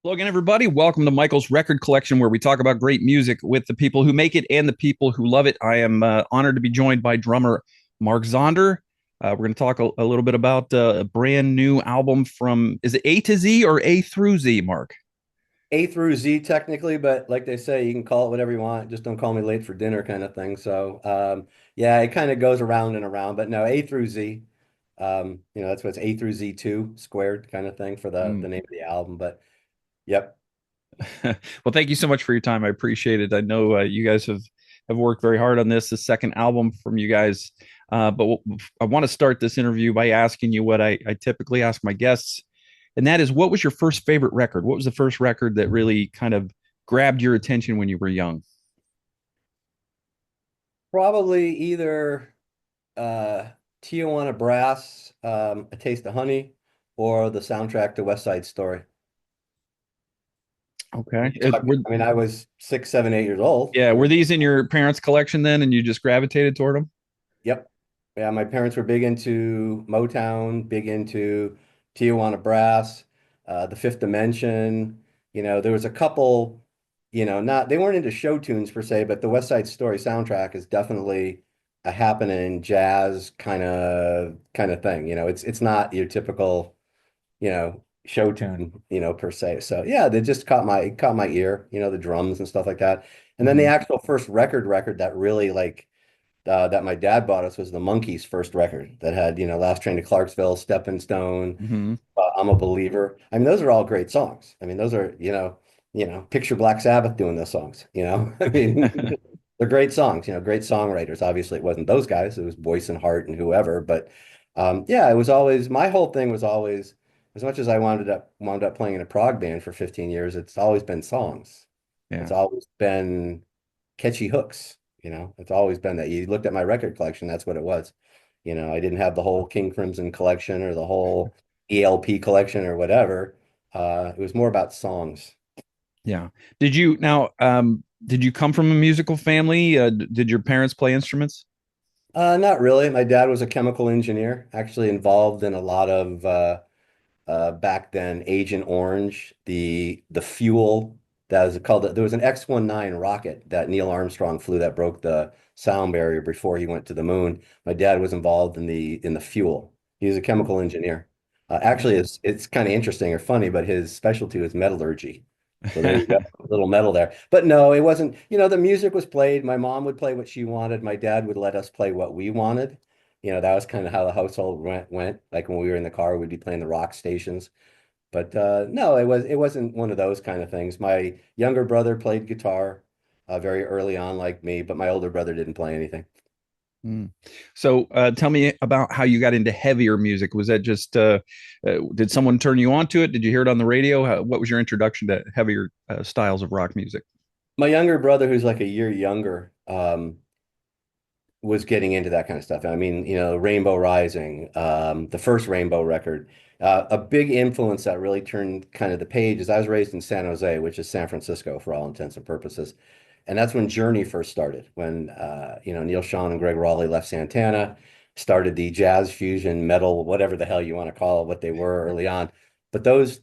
Hello again, everybody. Welcome to Michael's Record Collection, where we talk about great music with the people who make it and the people who love it. I am honored to be joined by drummer Mark Zonder. We're going to talk a little bit about a brand new album from, is it A to Z or A through Z, Mark? A through Z technically, but like they say, you can call it whatever you want. Just don't call me late for dinner kind of thing. Yeah, it kind of goes around and around, but no, A through Z. That's what it's A through Z2 squared kind of thing for the Mm. name of the album. But yep. Well, thank you so much for your time. I appreciate it. I know you guys have worked very hard on this, the second album from you guys. But I want to start this interview by asking you what I typically ask my guests, and that is, what was your first favorite record? What was the first record that really kind of grabbed your attention when you were young? Probably either uh Tijuana Brass, A Taste of Honey, or the soundtrack to West Side Story. Okay. It, were, I mean, I was 6, 7, 8 years old. yeah, I were mean, these in your parents' collection then, and you just gravitated toward them? yep. Yeah, my parents were big into Motown, big into Tijuana Brass, The Fifth Dimension. There was a couple, not they weren't into show tunes per se, but the West Side Story soundtrack is definitely a happening jazz kind of thing. It's not your typical, show tune, per se. So yeah, they just caught my ear, the drums and stuff like that. And then the Hmm. actual first record that really like that my dad bought us was the Monkees' first record that had, Last Train to Clarksville, Stepping Stone, Hmm. I'm a Believer. I mean, those are all great songs. I mean, those are, picture Black Sabbath doing those songs. I mean, they're great songs, great songwriters. Obviously, it wasn't those guys, it was Boyce and Hart and whoever. But yeah, it was always, my whole thing was always, as much as I wound up playing in a prog band for 15 years, it's always been songs. It's Yeah. always been catchy hooks. It's always been that. You looked at my record collection, that's what it was. I didn't have the whole King Crimson collection or the whole ELP collection or whatever. It was more about songs. Yeah. Did you come from a musical family? Did your parents play instruments? Not really. My dad was a chemical engineer, actually involved in a lot of back then Agent Orange, the fuel that was called. There was an X-19 rocket that Neil Armstrong flew that broke the sound barrier before he went to the moon. My dad was involved in the fuel. He was a chemical engineer. Actually, it's kind of interesting or funny, but his specialty was metallurgy. So there you go, a little metal there. But no, it wasn't. The music was played. My mom would play what she wanted. My dad would let us play what we wanted. That was kind of how the household went. Like when we were in the car, we'd be playing the rock stations. But no, it wasn't one of those kind of things. My younger brother played guitar very early on, like me, but my older brother didn't play anything. Mm. So, tell me about how you got into heavier music. Was that just, did someone turn you on to it? Did you hear it on the radio? What was your introduction to heavier styles of rock music? My younger brother, who's like a year younger, was getting into that kind of stuff. I mean, Rainbow Rising, the first Rainbow record. A big influence that really turned kind of the page is I was raised in San Jose, which is San Francisco for all intents and purposes. And that's when Journey first started, when Neil Schon and Greg Raleigh left Santana, started the jazz fusion metal, whatever the hell you want to call it, what they were early on. But those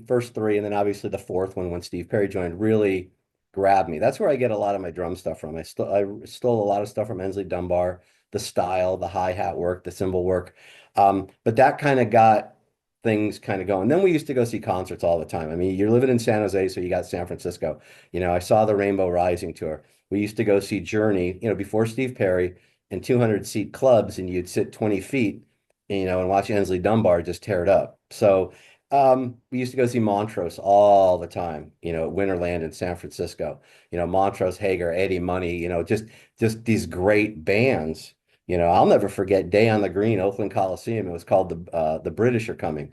first three, and then obviously the fourth one when Steve Perry joined, really grabbed me. That's where I get a lot of my drum stuff from. I stole a lot of stuff from Ensley Dunbar, the style, the hi-hat work, the cymbal work. But that kind of got things kind of going. Then we used to go see concerts all the time. I mean, you're living in San Jose, so you got San Francisco. I saw the Rainbow Rising tour. We used to go see Journey, before Steve Perry in 200-seat clubs, and you'd sit 20 feet, and watch Ensley Dunbar just tear it up. So we used to go see Montrose all the time, at Winterland in San Francisco. Montrose, Hager, Eddie Money, just these great bands. I'll never forget Day on the Green, Oakland Coliseum. It was called the British Are Coming.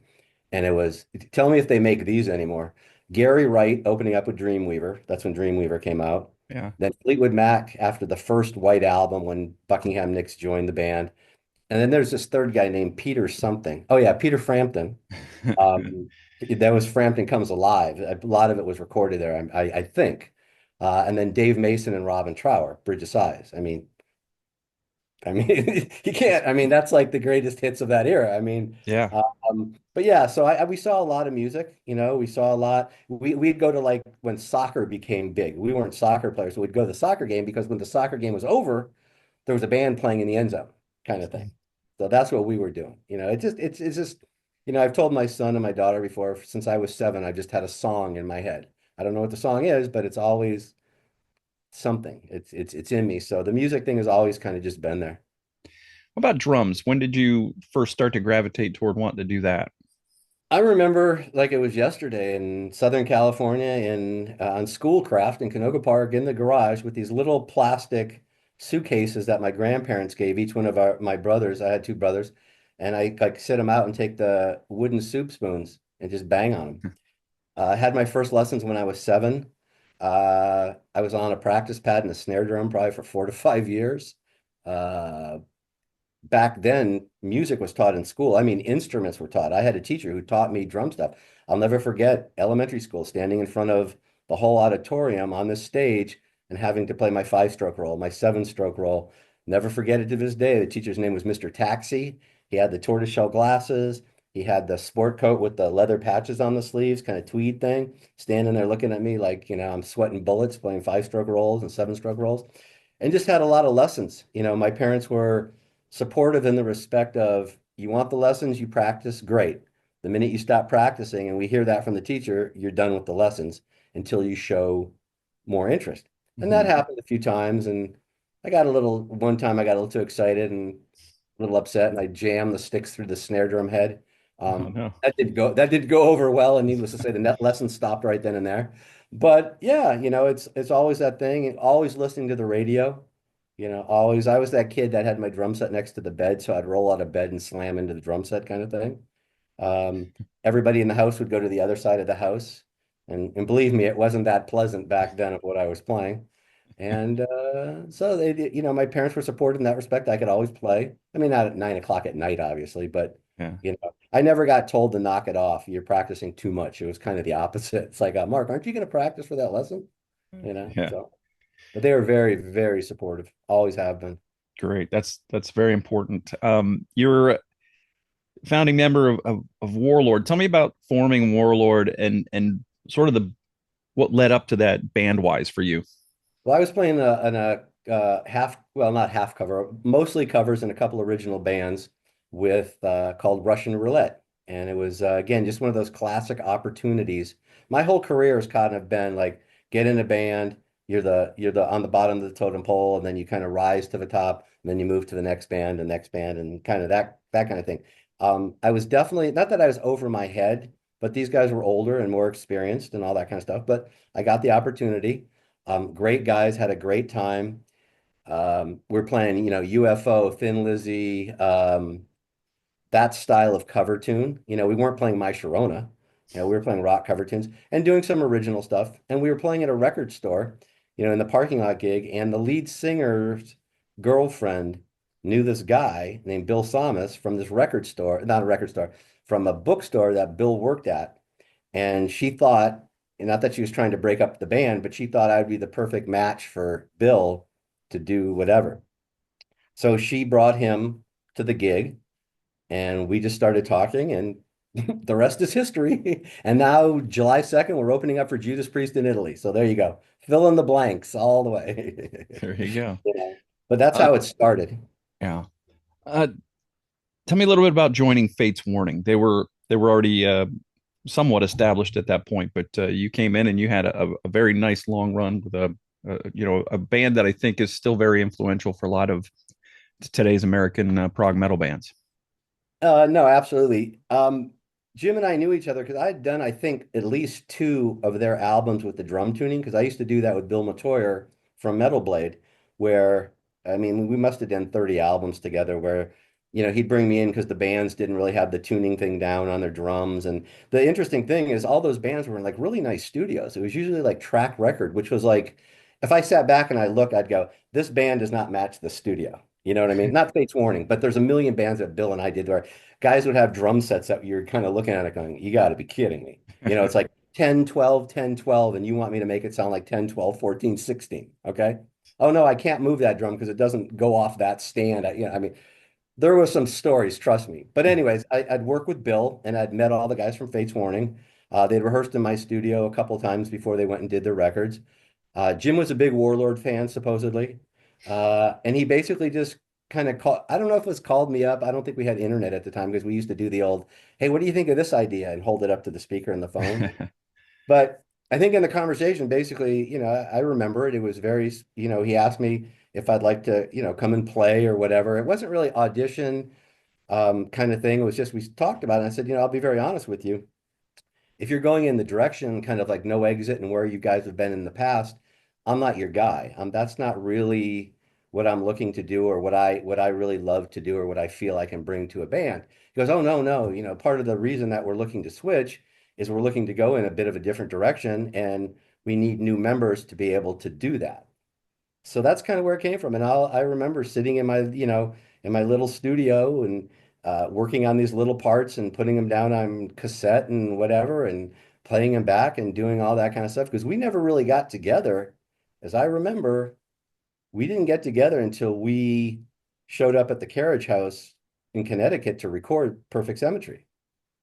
And it was, tell me if they make these anymore. Gary Wright opening up with Dreamweaver. That's when Dreamweaver came out. Yeah. Then Fleetwood Mac after the first White Album when Buckingham Nicks joined the band. And then there's this third guy named Peter something. Oh yeah, Peter Frampton. That was Frampton Comes Alive. A lot of it was recorded there, I think. And then Dave Mason and Robin Trower, Bridge of Sighs. I mean, you can't. I mean, that's like the greatest hits of that era. I mean, Yeah. But yeah, so we saw a lot of music, we saw a lot. We'd go to like when soccer became big. We weren't soccer players, so we'd go to the soccer game because when the soccer game was over, there was a band playing in the end zone kind of thing. So that's what we were doing. It's just, I've told my son and my daughter before, since I was 7, I just had a song in my head. I don't know what the song is, but it's always something. It's in me. So the music thing has always kind of just been there. What about drums? When did you first start to gravitate toward wanting to do that? I remember like it was yesterday in Southern California in on Schoolcraft in Canoga Park in the garage with these little plastic suitcases that my grandparents gave each one of my brothers. I had 2 brothers, and I like set them out and take the wooden soup spoons and just bang on them. I had my first lessons when I was 7. I was on a practice pad and a snare drum probably for 4 to 5 years. Uh, Back then music was taught in school. I mean, instruments were taught. I had a teacher who taught me drum stuff. I'll never forget elementary school, standing in front of the whole auditorium on this stage and having to play my 5-stroke roll, my 7-stroke roll. Never forget it to this day. The teacher's name was Mr. Taxi. He had the tortoiseshell glasses. He had the sport coat with the leather patches on the sleeves, kind of tweed thing, standing there looking at me like, I'm sweating bullets playing 5-stroke rolls and 7-stroke rolls, and just had a lot of lessons. My parents were supportive in the respect of you want the lessons, you practice, great. The minute you stop practicing, and we hear that from the teacher, you're done with the lessons until you show more interest. And that Mhm. happened a few times. And one time I got a little too excited and a little upset, and I jammed the sticks through the snare drum head. Oh no. That did go over well, and needless to say, the net lesson stopped right then and there. But yeah, it's always that thing, and always listening to the radio. Always, I was that kid that had my drum set next to the bed, so I'd roll out of bed and slam into the drum set kind of thing. Um, Everybody in the house would go to the other side of the house, and believe me, it wasn't that pleasant back then of what I was playing. And so my parents were supportive in that respect. I could always play. I mean, not at 9 o'clock at night, obviously, but Yeah. I never got told to knock it off. You're practicing too much. It was kind of the opposite. It's like, Mark, aren't you going to practice for that lesson? Yeah. So, but they were very, very supportive. Always have been. Great. That's very important. You're a founding member of Warlord. Tell me about forming Warlord and sort of the what led up to that band wise for you. Well, I was playing in a half, well, not half cover, mostly covers in a couple original bands with called Russian Roulette. And it was, again, just one of those classic opportunities. My whole career has kind of been like get in a band, you're the on the bottom of the totem pole, and then you kind of rise to the top, and then you move to the next band, and kind of that kind of thing. I was definitely not that I was over my head, but these guys were older and more experienced and all that kind of stuff. But I got the opportunity. Great guys, had a great time. We're playing, UFO, Thin Lizzy, that style of cover tune. We weren't playing My Sharona. We were playing rock cover tunes and doing some original stuff. And we were playing at a record store, in the parking lot gig. And the lead singer's girlfriend knew this guy named Bill Samus from this record store, not a record store, from a bookstore that Bill worked at. And she thought, and not that she was trying to break up the band, but she thought I'd be the perfect match for Bill to do whatever. So she brought him to the gig, and we just started talking, and the rest is history. And now, July 2nd, we're opening up for Judas Priest in Italy. So there you go. Fill in the blanks all the way. There you go. But that's Uh, how it started. yeah. Uh, Tell me a little bit about joining Fate's Warning. They were already somewhat established at that point, but you came in and you had a very nice long run with a band that I think is still very influential for a lot of today's American prog metal bands. No, absolutely. Jim and I knew each other because I had done, I think, at least 2 of their albums with the drum tuning, because I used to do that with Bill Matoyer from Metal Blade, where, I mean, we must have done 30 albums together where, he'd bring me in because the bands didn't really have the tuning thing down on their drums. And the interesting thing is all those bands were in like really nice studios. It was usually like Track Record, which was like, if I sat back and I look, I'd go, this band does not match the studio. You know what I mean? Not Fates Warning, but there's a million bands that Bill and I did where guys would have drum sets that you're kind of looking at it going, you got to be kidding me. It's like 10, 12, 10, 12, and you want me to make it sound like 10, 12, 14, 16. Okay. Oh no, I can't move that drum because it doesn't go off that stand. I mean, There was some stories, trust me. But anyways, I'd worked with Bill and I'd met all the guys from Fates Warning. They'd rehearsed in my studio a couple of times before they went and did their records. Jim was a big Warlord fan, supposedly. And he basically just kind of called, I don't know if it was called me up. I don't think we had internet at the time because we used to do the old, hey, what do you think of this idea? And hold it up to the speaker in the phone. But I think in the conversation, basically, I remember it. It was very, he asked me if I'd like to, come and play or whatever. It wasn't really audition kind of thing. It was just we talked about it. And I said, I'll be very honest with you. If you're going in the direction kind of like no exit and where you guys have been in the past, I'm not your guy. That's not really what I'm looking to do or what I really love to do or what I feel I can bring to a band. He goes, oh no, no, part of the reason that we're looking to switch is we're looking to go in a bit of a different direction and we need new members to be able to do that. So that's kind of where it came from. And I remember sitting in my, in my little studio and working on these little parts and putting them down on cassette and whatever and playing them back and doing all that kind of stuff. Because we never really got together. As I remember, we didn't get together until we showed up at the Carriage House in Connecticut to record Perfect Symmetry.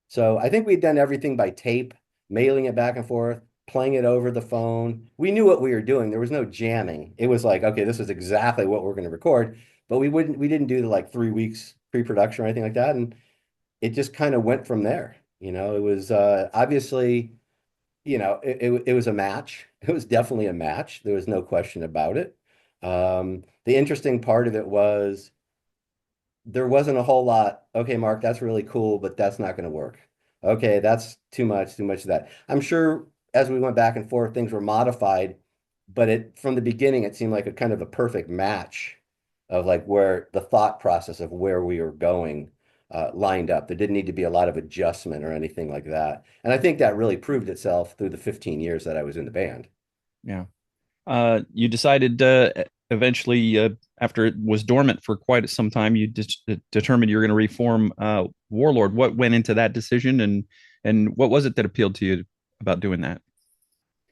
So I think we'd done everything by tape, mailing it back and forth, playing it over the phone. We knew what we were doing. There was no jamming. It was like, okay, this is exactly what we're going to record. But we didn't do the like 3 weeks pre-production or anything like that. And it just kind of went from there. It was obviously, it was a match. It was definitely a match. There was no question about it. The interesting part of it was there wasn't a whole lot. Okay, Mark, that's really cool, but that's not going to work. Okay, that's too much of that. I'm sure as we went back and forth, things were modified, but it from the beginning, it seemed like a kind of a perfect match of like where the thought process of where we were going lined up. There didn't need to be a lot of adjustment or anything like that. And I think that really proved itself through the 15 years that I was in the band. Yeah. You decided eventually, after it was dormant for quite some time, you determined you were going to reform Warlord. What went into that decision, and what was it that appealed to you about doing that?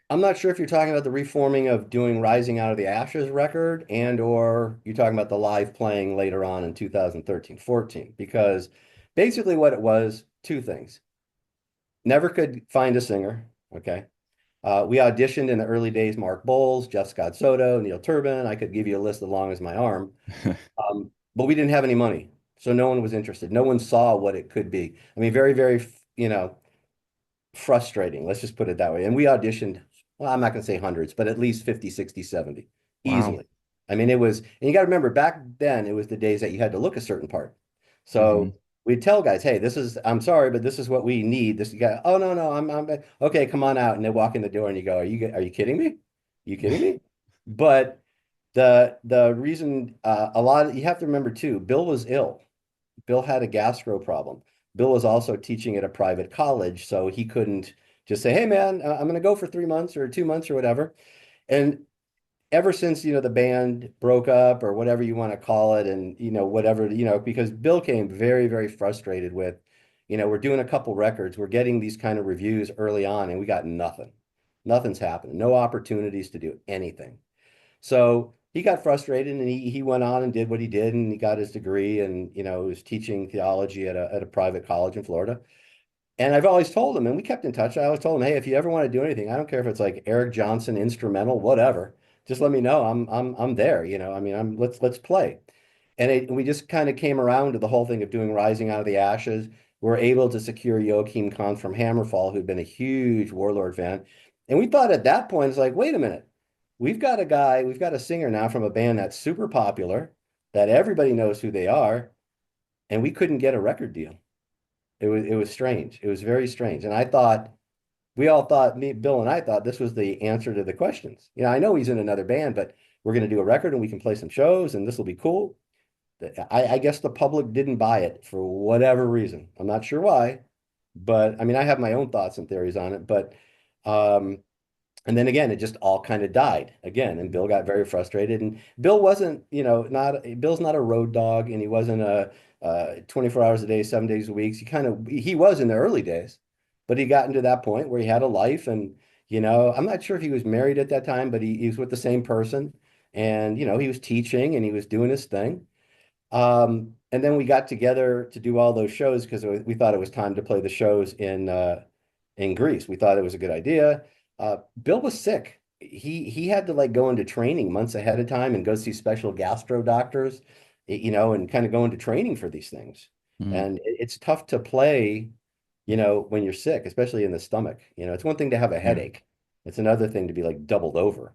I'm not sure if you're talking about the reforming of doing Rising Out of the Ashes record and or you're talking about the live playing later on in 2013, 14, because basically what it was, two things. Never could find a singer, okay? We auditioned in the early days, Mark Bowles, Jeff Scott Soto, Neil Turbin. I could give you a list as long as my arm. But we didn't have any money. So no one was interested. No one saw what it could be. I mean, very, very, frustrating. Let's just put it that way. And we auditioned, well, I'm not going to say hundreds, but at least 50, 60, 70 Wow. easily. I mean, it was, and you got to remember back then, it was the days that you had to look a certain part. Hmm. So we'd tell guys, hey, this is, I'm sorry, but this is what we need. This guy, oh, no, no, okay, come on out. And they walk in the door and you go, are you kidding me? You kidding me? But the reason a lot of, you have to remember too, Bill was ill. Bill had a gastro problem. Bill was also teaching at a private college, so he couldn't just say, "Hey, man, I'm going to go for 3 months or 2 months or whatever." And ever since, the band broke up or whatever you want to call it, and whatever, because Bill came very, very frustrated with, we're doing a couple records, we're getting these kind of reviews early on, and we got nothing. Nothing's happening. No opportunities to do anything. So he got frustrated and he went on and did what he did and he got his degree and was teaching theology at a private college in Florida. And I've always told him, and we kept in touch. I always told him, hey, if you ever want to do anything, I don't care if it's like Eric Johnson instrumental, whatever. Just let me know. I'm there. I mean, let's play. And we just kind of came around to the whole thing of doing Rising Out of the Ashes. We're able to secure Joachim Kahn from Hammerfall, who'd been a huge Warlord fan. And we thought at that point, it's like, wait a minute. We've got a singer now from a band that's super popular, that everybody knows who they are, and we couldn't get a record deal. It was strange. It was very strange. And I thought we all thought me, Bill and I thought this was the answer to the questions. I know he's in another band, but we're going to do a record and we can play some shows and this will be cool. I guess the public didn't buy it for whatever reason. I'm not sure why, but I mean, I have my own thoughts and theories on it, but um, and then again, it just all kind of died again. And Bill got very frustrated. And Bill wasn't, not Bill's not a road dog, and he wasn't a 24 hours a day, 7 days a week. He was in the early days, but he got into that point where he had a life. And, I'm not sure if he was married at that time, but he was with the same person. And, he was teaching and he was doing his thing. And then we got together to do all those shows because we thought it was time to play the shows in Greece. We thought it was a good idea. Bill was sick. He had to like go into training months ahead of time and go see special gastro doctors, and kind of go into training for these things. Mm, And it's tough to play, when you're sick, especially in the stomach. It's one thing to have a yeah. headache. It's another thing to be like doubled over.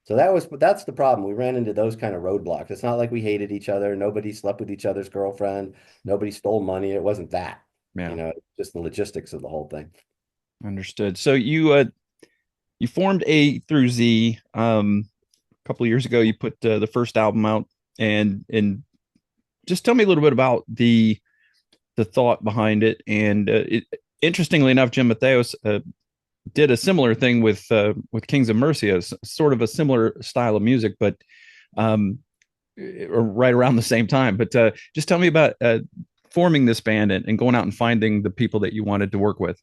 So that's the problem. We ran into those kind of roadblocks. It's not like we hated each other. Nobody slept with each other's girlfriend. Nobody stole money. It wasn't that, Yeah. just the logistics of the whole thing. Understood. So you formed A-Z. A couple of years ago. You put the first album out, and just tell me a little bit about the thought behind it. And interestingly enough, Jim Matheos did a similar thing with Kings of Mercia, sort of a similar style of music, but um, right around the same time. But just tell me about forming this band and going out and finding the people that you wanted to work with.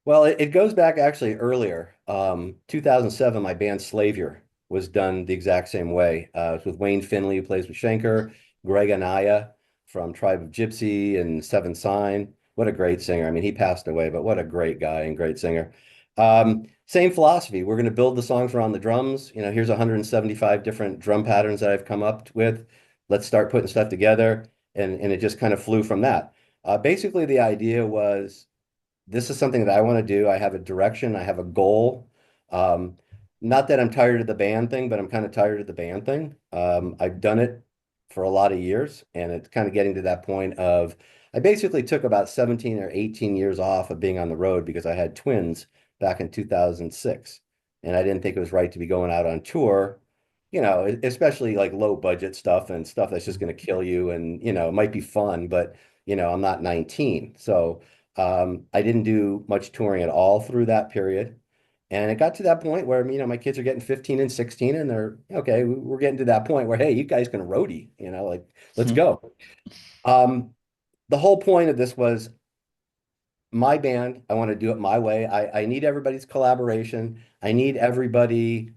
Well, it goes back actually earlier. 2007, my band Slavior was done the exact same way. It's with Wayne Finley, who plays with Schenker, Greg Anaya from Tribe of Gypsy and Seven Sign. What a great singer. I mean, he passed away, but what a great guy and great singer. Same philosophy. We're going to build the songs around the drums. Here's 175 different drum patterns that I've come up with. Let's start putting stuff together. And it just kind of flew from that. Basically, the idea was this is something that I want to do. I have a direction, I have a goal. Um, Not that I'm tired of the band thing, but I'm kind of tired of the band thing. I've done it for a lot of years, and it's kind of getting to that point of I basically took about 17 or 18 years off of being on the road because I had twins back in 2006, and I didn't think it was right to be going out on tour, especially like low budget stuff and stuff that's just going to kill you and, it might be fun, but, I'm not 19. So, I didn't do much touring at all through that period. And it got to that point where, my kids are getting 15 and 16 and they're, okay, we're getting to that point where, hey, you guys can roadie, like, let's go. Um, the whole point of this was my band. I want to do it my way. I need everybody's collaboration. I need everybody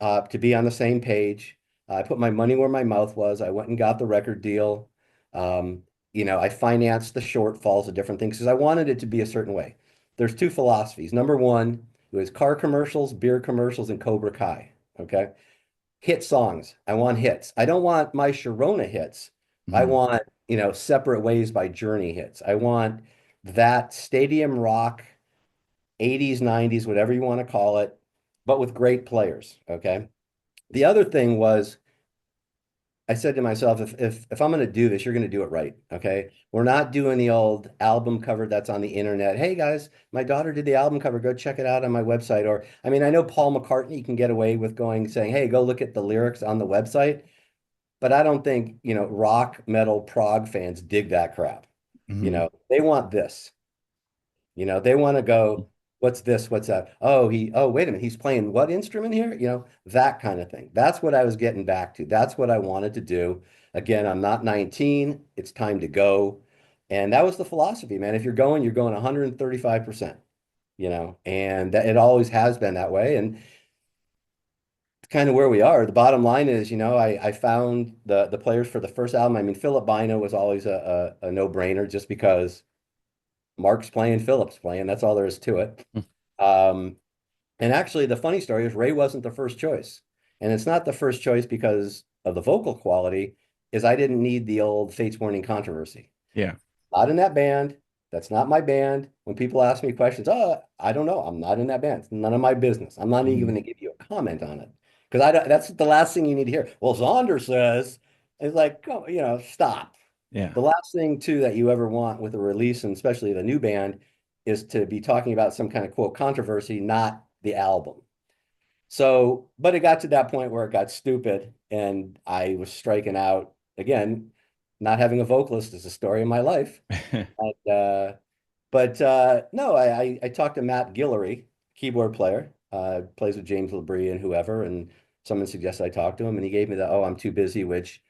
to be on the same page. I put my money where my mouth was. I went and got the record deal. Um, I financed the shortfalls of different things because I wanted it to be a certain way. There's two philosophies. Number one, it was car commercials, beer commercials, and Cobra Kai. Okay. Hit songs. I want hits. I don't want my Sharona hits. I Mhm. want, Separate Ways by Journey hits. I want that stadium rock, 80s, 90s, whatever you want to call it, but with great players. Okay. The other thing was I said to myself, if I'm going to do this, you're going to do it right. Okay. We're not doing the old album cover that's on the internet. Hey guys, my daughter did the album cover. Go check it out on my website. Or, I mean, I know Paul McCartney can get away with saying, hey, go look at the lyrics on the website. But I don't think, rock, metal, prog fans dig that crap. Mhm. They want this. They want to go, what's this? What's that? Oh, wait a minute. He's playing what instrument here? That kind of thing. That's what I was getting back to. That's what I wanted to do. Again, I'm not 19. It's time to go. And that was the philosophy, man. If you're going 135%, and that it always has been that way. And kind of where we are. The bottom line is, I found the players for the first album. I mean, Philip Bino was always a no-brainer just because Mark's playing, Philip's playing. That's all there is to it. Um, and actually, the funny story is Ray wasn't the first choice. And it's not the first choice because of the vocal quality, is I didn't need the old Fates Warning controversy. Yeah. Not in that band. That's not my band. When people ask me questions, oh, I don't know. I'm not in that band. It's none of my business. I'm not even Mhm. going to give you a comment on it. Because I don't, that's the last thing you need to hear. Well, Zonder says, it's like, oh, stop. Yeah. The last thing too that you ever want with a release, and especially the new band, is to be talking about some kind of quote controversy, not the album. So, but it got to that point where it got stupid and I was striking out again. Not having a vocalist is a story of my life. And, but no, I talked to Matt Guillory, keyboard player, plays with James Labrie and whoever, and someone suggested I talk to him, and he gave me the, oh, I'm too busy, which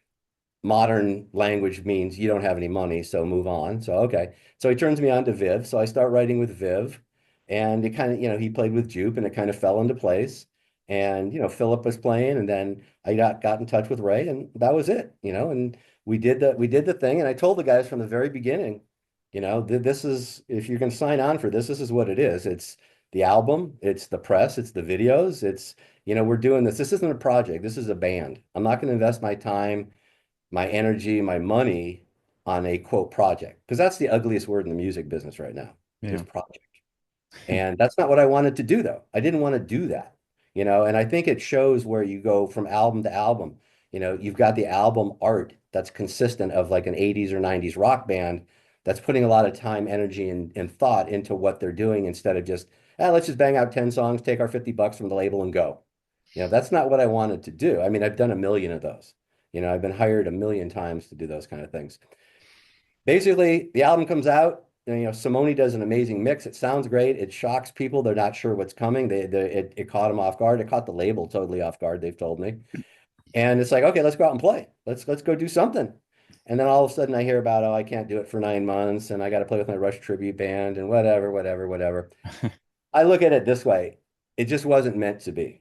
modern language means you don't have any money, so move on. So okay. So he turns me on to Viv. So I start writing with Viv. And it kind of, he played with Jupe and it kind of fell into place. And, Philip was playing, and then I got in touch with Ray, and that was it, and we did the thing, and I told the guys from the very beginning, this is, if you're going to sign on for this is what it is. It's the album, it's the press, it's the videos, we're doing this. This isn't a project. This is a band. I'm not going to invest my time, my energy, my money on a quote project, because that's the ugliest word in the music business right now, is Yeah. project. And that's not what I wanted to do, though. I didn't want to do that, and I think it shows where you go from album to album. You've got the album art that's consistent of like an 80s or 90s rock band that's putting a lot of time, energy, and thought into what they're doing instead of just, let's just bang out 10 songs, take our 50 bucks from the label and go. That's not what I wanted to do. I mean, I've done a million of those. I've been hired a million times to do those kind of things. Basically, the album comes out, and Simone does an amazing mix. It sounds great. It shocks people. They're not sure what's coming. It caught them off guard. It caught the label totally off guard, they've told me. And it's like, okay, let's go out and play. Let's go do something. And then all of a sudden I hear about, oh, I can't do it for 9 months, and I got to play with my Rush tribute band and whatever, whatever, whatever. I look at it this way. It just wasn't meant to be.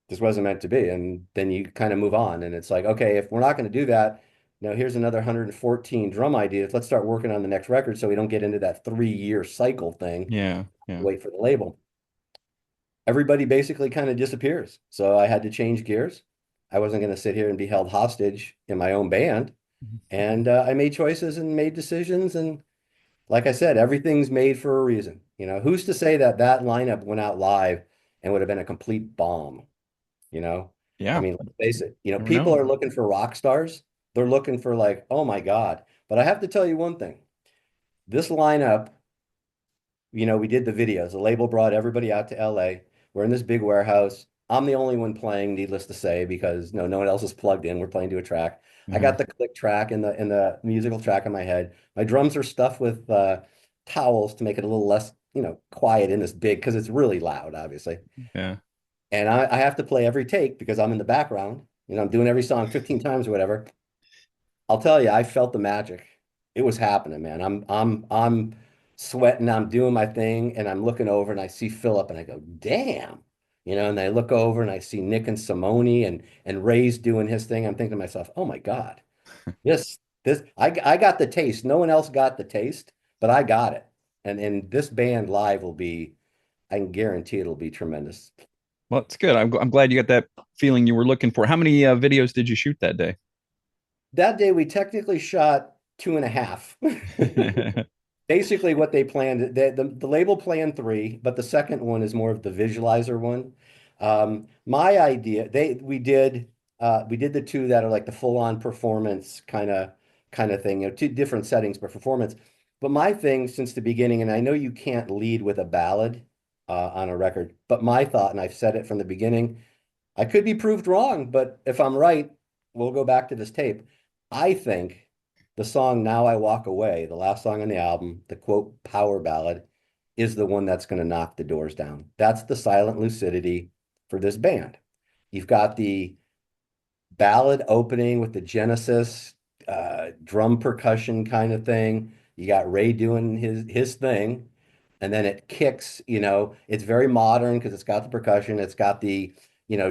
Just wasn't meant to be. And then you kind of move on. And it's like, okay, if we're not going to do that, now here's another 114 drum ideas. Let's start working on the next record so we don't get into that 3-year cycle thing. Yeah. Yeah. Wait for the label. Everybody basically kind of disappears. So I had to change gears. I wasn't going to sit here and be held hostage in my own band. And I made choices and made decisions. And like I said, everything's made for a reason. Who's to say that that lineup went out live and would have been a complete bomb? I Yeah. mean, let's face it, Never people know. are looking for rock stars. They're looking for like, oh my God. But I have to tell you one thing. This lineup, we did the videos. The label brought everybody out to LA. We're in this big warehouse. I'm the only one playing, needless to say, because no one else is plugged in. We're playing to a track. I Uh-huh. got the click track and the musical track in my head. My drums are stuffed with towels to make it a little less, quiet in this big, because it's really loud, obviously. Yeah. And I have to play every take because I'm in the background. I'm doing every song 15 times or whatever. I'll tell you, I felt the magic. It was happening, man. I'm sweating, I'm doing my thing, and I'm looking over and I see Philip and I go, damn. And I look over and I see Nick and Simone and Ray's doing his thing. I'm thinking to myself, oh my God, I got the taste. No one else got the taste, but I got it. And this band live will be, I can guarantee it'll be tremendous. Well, it's good. I'm glad you got that feeling you were looking for. How many videos did you shoot that day? That day we technically shot two and a half. Basically what they planned, the label planned three, but the second one is more of the visualizer one. My idea, we did the two that are like the full-on performance kind of thing, two different settings for performance. But my thing since the beginning, and I know you can't lead with a ballad on a record, but my thought, and I've said it from the beginning, I could be proved wrong, but if I'm right, we'll go back to this tape. I think the song Now I Walk Away, the last song on the album, the quote power ballad, is the one that's going to knock the doors down. That's the silent lucidity for this band. You've got the ballad opening with the Genesis drum percussion kind of thing. You got Ray doing his thing, and then it kicks. It's very modern because it's got the percussion, it's got the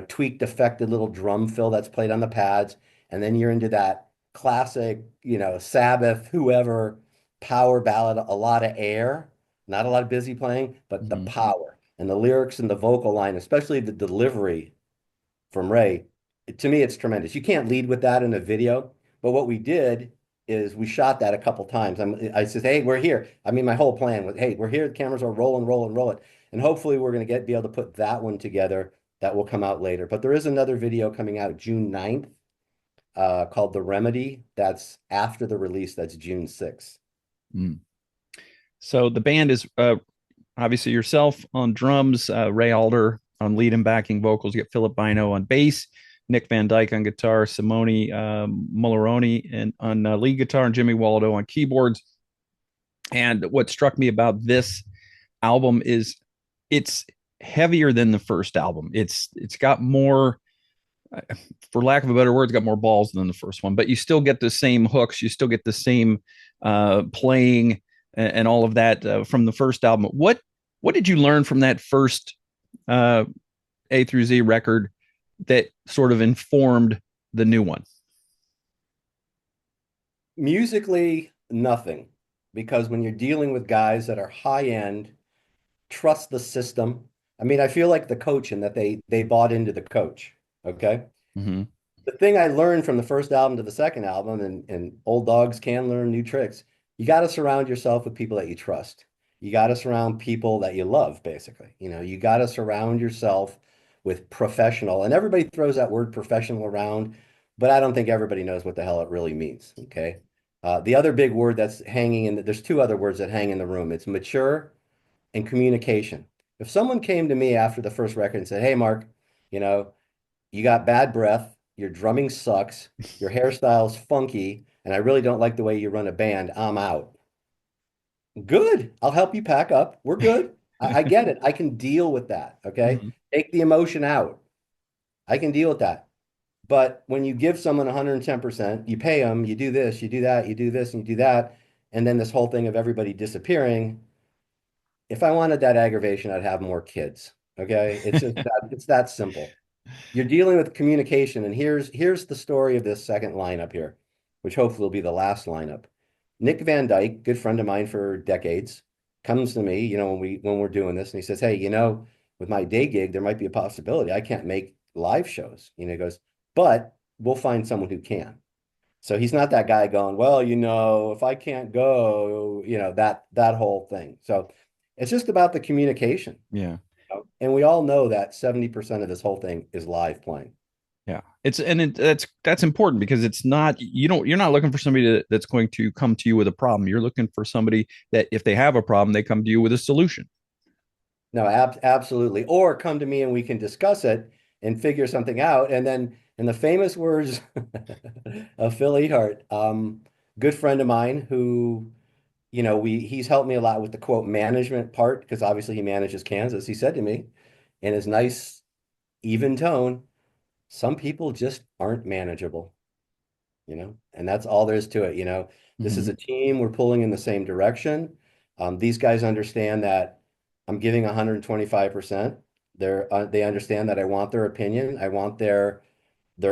tweaked, affected little drum fill that's played on the pads, and then you're into that classic, Sabbath, whoever power ballad, a lot of air, not a lot of busy playing, but the Mhm. power and the lyrics and the vocal line, especially the delivery from Ray, to me, it's tremendous. You can't lead with that in a video, but what we did is we shot that a couple times. I said, hey, we're here. I mean, my whole plan was, hey, we're here. The cameras are rolling, rolling, rolling. And hopefully we're going to be able to put that one together. That will come out later. But there is another video coming out June 9th called The Remedy. That's after the release. That's June 6th. Mm. So the band is obviously yourself on drums, Ray Alder on lead and backing vocals. You get Philip Bino on bass, Nick Van Dyke on guitar, Simone Mulleroni and on lead guitar, and Jimmy Waldo on keyboards. And what struck me about this album is it's heavier than the first album. It's got more, for lack of a better word, it's got more balls than the first one, but you still get the same hooks, you still get the same playing and all of that from the first album. What did you learn from that first uh, A through Z record that sort of informed the new one? Musically, nothing. Because when you're dealing with guys that are high end, trust the system. I mean, I feel like the coach and that they bought into the coach. Okay. Hmm. The thing I learned from the first album to the second album, and old dogs can learn new tricks, you got to surround yourself with people that you trust. You got to surround people that you love, basically. You got to surround yourself with professional, and everybody throws that word professional around, but I don't think everybody knows what the hell it really means. Okay. The other big word that's hanging in, there's two other words that hang in the room. It's mature and communication. If someone came to me after the first record and said, "Hey, Mark, you know, you got bad breath, your drumming sucks, your hairstyle's funky, and I really don't like the way you run a band, I'm out." Good. I'll help you pack up. We're good. I get it. I can deal with that. Okay. Hmm. Take the emotion out. I can deal with that. But when you give someone 110%, you pay them, you do this, you do that, you do this, and you do that, and then this whole thing of everybody disappearing, if I wanted that aggravation, I'd have more kids. Okay. It's that simple. You're dealing with communication, and here's the story of this second lineup here, which hopefully will be the last lineup. Nick Van Dyke, good friend of mine for decades, comes to me, when we're doing this, and he says, "Hey, with my day gig, there might be a possibility I can't make live shows." He goes, "But we'll find someone who can." So he's not that guy going, "Well, if I can't go," that whole thing. So it's just about the communication. Yeah. And we all know that 70% of this whole thing is live playing. Yeah, that's important because it's not you're not looking for somebody that's going to come to you with a problem. You're looking for somebody that if they have a problem, they come to you with a solution. No, absolutely. Or come to me and we can discuss it and figure something out. And then, in the famous words of Phil Earhart, good friend of mine who, he's helped me a lot with the quote management part because obviously he manages Kansas. He said to me in his nice, even tone, some people just aren't manageable. And that's all there is to it. This is Hmm. a team. We're pulling in the same direction. These guys understand that I'm giving 125%. They understand that I want their opinion. I want their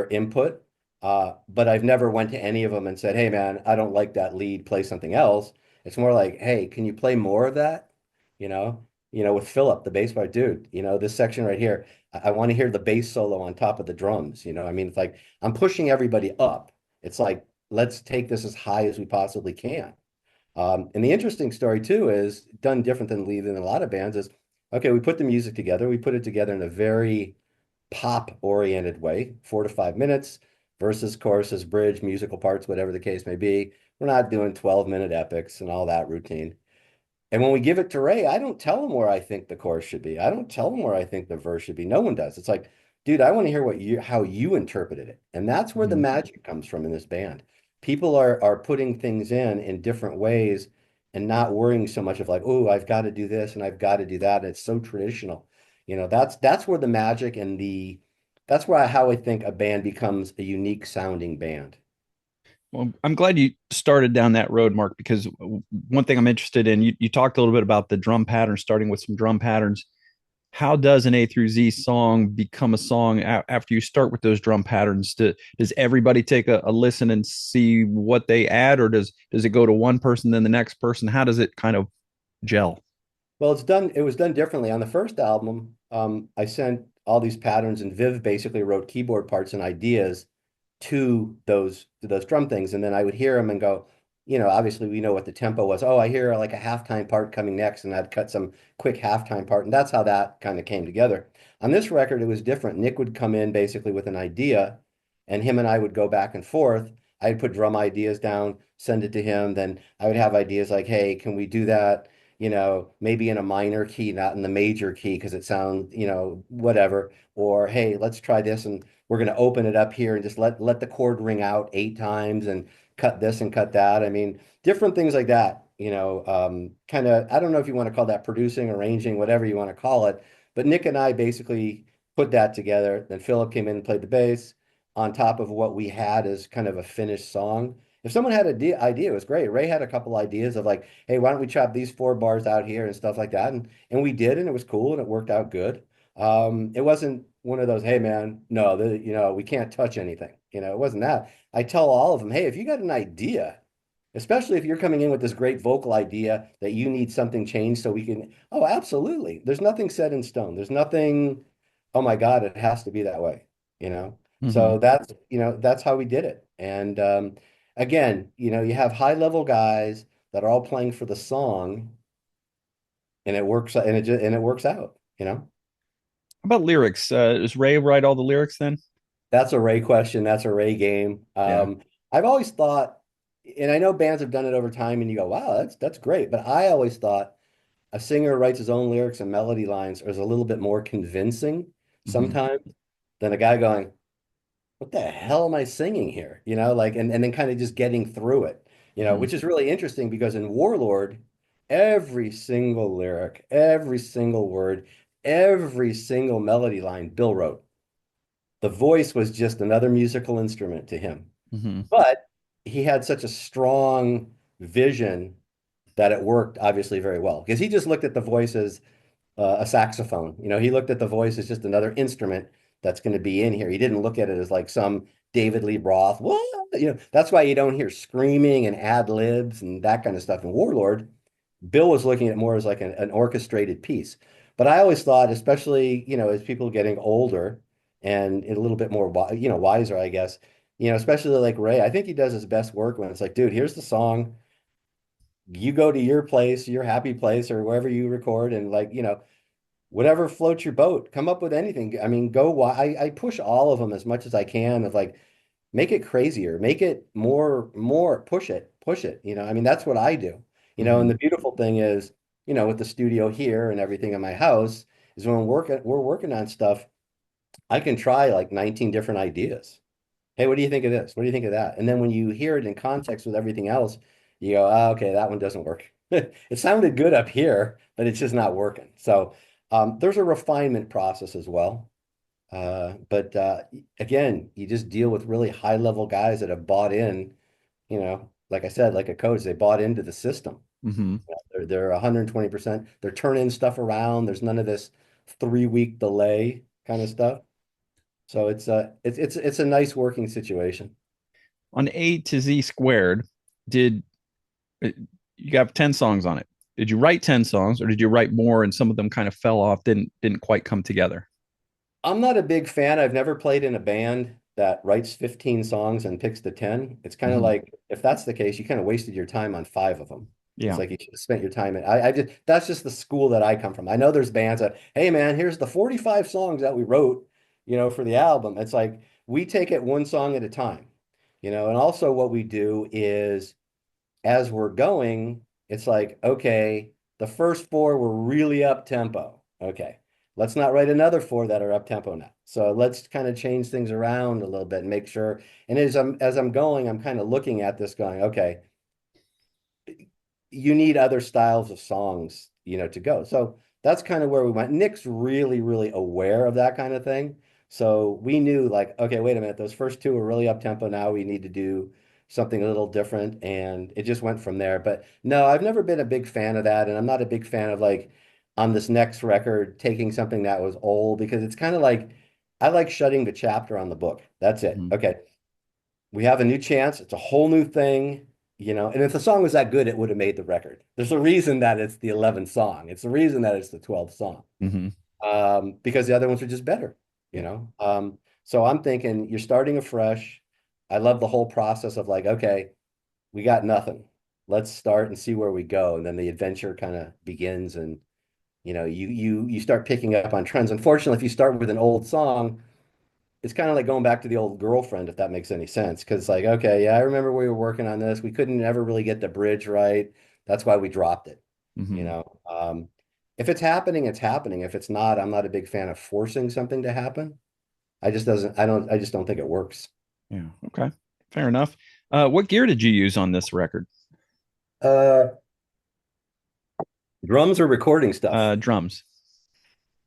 input. But I've never went to any of them and said, "Hey, man, I don't like that lead. Play something else." It's more like, "Hey, can you play more of that?" You know, with Philip, the bass player, dude. This section right here. I want to hear the bass solo on top of the drums. I mean, it's like I'm pushing everybody up. It's like let's take this as high as we possibly can. And the interesting story too is done different than lead in a lot of bands is okay, we put the music together, we put it together in a very pop oriented way, 4 to 5 minutes, verses, choruses, bridge, musical parts, whatever the case may be. We're not doing 12-minute epics and all that routine. And when we give it to Ray, I don't tell him where I think the chorus should be. I don't tell him where I think the verse should be. No one does. It's like, dude, I want to hear how you interpreted it. And that's where the Hmm. magic comes from in this band. People are putting things in different ways and not worrying so much of like, oh, I've got to do this and I've got to do that. And it's so traditional. That's where the magic and that's where how I think a band becomes a unique sounding band. Well, I'm glad you started down that road, Mark, because one thing I'm interested in, you talked a little bit about the drum patterns, starting with some drum patterns. How does an A through Z song become a song after you start with those drum patterns? Does everybody take a listen and see what they add, or does it go to one person, then the next person? How does it kind of gel? Well, it was done differently. On the first album, I sent all these patterns and Viv basically wrote keyboard parts and ideas to those drum things. And then I would hear them and go, obviously we know what the tempo was. Oh, I hear like a halftime part coming next, and I'd cut some quick halftime part. And that's how that kind of came together. On this record, it was different. Nick would come in basically with an idea, and him and I would go back and forth. I'd put drum ideas down, send it to him. Then I would have ideas like, hey, can we do that? Maybe in a minor key, not in the major key, because it sounds, whatever. Or, hey, let's try this, and we're going to open it up here and just let the chord ring out 8 times and cut this and cut that. I mean, different things like that, kind of, I don't know if you want to call that producing, arranging, whatever you want to call it. But Nick and I basically put that together. Then Philip came in and played the bass on top of what we had as kind of a finished song. If someone had an idea, it was great. Ray had a couple ideas of like, hey, why don't we chop these 4 bars out here and stuff like that. And we did, and it was cool and it worked out good. It wasn't one of those, hey man, no, we can't touch anything. It wasn't that. I tell all of them, hey, if you got an idea, Especially if you're coming in with this great vocal idea that you need something changed so we can, oh, absolutely. There's nothing set in stone. There's nothing, oh my God, it has to be that way, you know? Hmm. So that's, that's how we did it. And again, you have high level guys that are all playing for the song and it works and it works out. How about lyrics? Does Ray write all the lyrics then? That's a Ray question. That's a Ray game. Yeah. I've always thought, and I know bands have done it over time, and you go, "Wow, that's great." But I always thought a singer writes his own lyrics and melody lines is a little bit more convincing Hmm. sometimes than a guy going, "What the hell am I singing here?" Like, and then kind of just getting through it. Hmm. Which is really interesting because in Warlord, every single lyric, every single word, every single melody line, Bill wrote. The voice was just another musical instrument to him. Hmm. But he had such a strong vision that it worked obviously very well because he just looked at the voice as a saxophone. He looked at the voice as just another instrument that's going to be in here. He didn't look at it as like some David Lee Roth. What? That's why you don't hear screaming and ad libs and that kind of stuff in Warlord. Bill was looking at it more as like an orchestrated piece. But I always thought, especially, as people getting older and a little bit more, wiser, I guess, especially like Ray, I think he does his best work when it's like, dude, here's the song. You go to your place, your happy place, or wherever you record, and like, whatever floats your boat, come up with anything. I mean, I push all of them as much as I can of like, make it crazier, make it more, push it. I mean, that's what I do. And Hmm. the beautiful thing is, with the studio here and everything in my house, is when we're working on stuff, I can try like 19 different ideas. Hey, what do you think of this? What do you think of that? And then when you hear it in context with everything else, you go, oh, okay, that one doesn't work. It sounded good up here, but it's just not working. So there's a refinement process as well. But again, you just deal with really high level guys that have bought in, like I said, like a coach, they bought into the system. Hmm. They're 120%. They're turning stuff around. There's none of this 3 week delay kind of stuff. So it's a nice working situation. On A to Z squared, did uh, you got 10 songs on it? Did you write 10 songs or did you write more and some of them kind of fell off, didn't quite come together? I'm not a big fan. I've never played in a band that writes 15 songs and picks the 10. It's kind of Hmm. like, if that's the case, you kind of wasted your time on five of them. It's Yeah. like you should have spent your time in. I just, that's just the school that I come from. I know there's bands that, hey man, here's the 45 songs that we wrote, for the album. It's like we take it one song at a time, and also what we do is as we're going, it's like, okay, the first four were really up tempo. Okay, let's not write another four that are up tempo now. So let's kind of change things around a little bit and make sure. And as I'm going, I'm kind of looking at this, going, okay, you need other styles of songs, to go. So that's kind of where we went. Nick's really, really aware of that kind of thing. So we knew like, okay, wait a minute, those first two are really up tempo. Now we need to do something a little different. And it just went from there. But no, I've never been a big fan of that. And I'm not a big fan of like on this next record taking something that was old because it's kind of like I like shutting the chapter on the book. That's it. Hmm. Okay, we have a new chance. It's a whole new thing. And if the song was that good, it would have made the record. There's a reason that it's the 11th song. It's the reason that it's the 12th song. Hmm. Because the other ones are just better, you Yeah. know? So I'm thinking you're starting afresh. I love the whole process of like, okay, we got nothing. Let's start and see where we go. And then the adventure kind of begins and you start picking up on trends. Unfortunately, if you start with an old song, it's kind of like going back to the old girlfriend, if that makes any sense. Because like, okay, yeah, I remember we were working on this. We couldn't ever really get the bridge right. That's why we dropped it. You Hmm. know, um, if it's happening, it's happening. If it's not, I'm not a big fan of forcing something to happen. I just don't think it works. Yeah. Okay. Fair enough. What gear did you use on this record? Uh, Drums or recording stuff. Drums.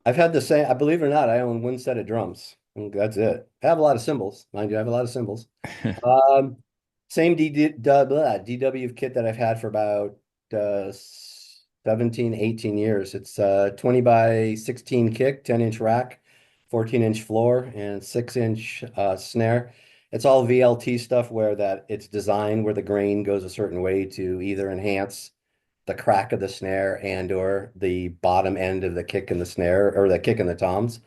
I've had the same, I believe it or not, I own one set of drums. And that's it. I have a lot of cymbals, mind you, I have a lot of cymbals. Um, Same DW kit that I've had for about 17, 18 years. It's 20 by 16 kick, 10-inch rack, 14-inch floor, and 6-inch snare. It's all VLT stuff where that it's designed where the grain goes a certain way to either enhance the crack of the snare and or the bottom end of the kick in the snare or the kick in the toms.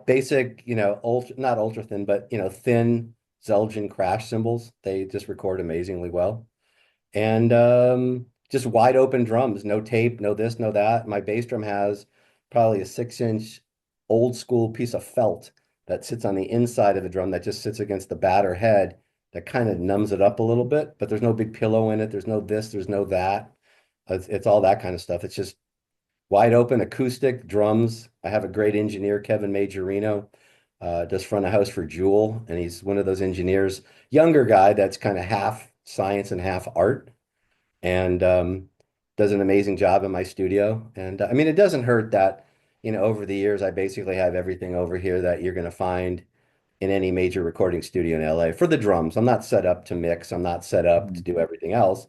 Basic, not ultra thin, but thin Zelgin crash cymbals. They just record amazingly well. And just wide open drums, no tape, no this, no that. My bass drum has probably a 6-inch old school piece of felt that sits on the inside of the drum that just sits against the batter head that kind of numbs it up a little bit, but there's no big pillow in it. There's no this, there's no that. It's all that kind of stuff. It's just wide open acoustic drums. I have a great engineer, Kevin Majorino, does front of house for Jewel, and he's one of those engineers, younger guy that's kind of half science and half art, and does an amazing job in my studio. And I mean, it doesn't hurt that, over the years, I basically have everything over here that you're going to find in any major recording studio in LA for the drums. I'm not set up to mix. I'm not set up to Mhm. do everything else,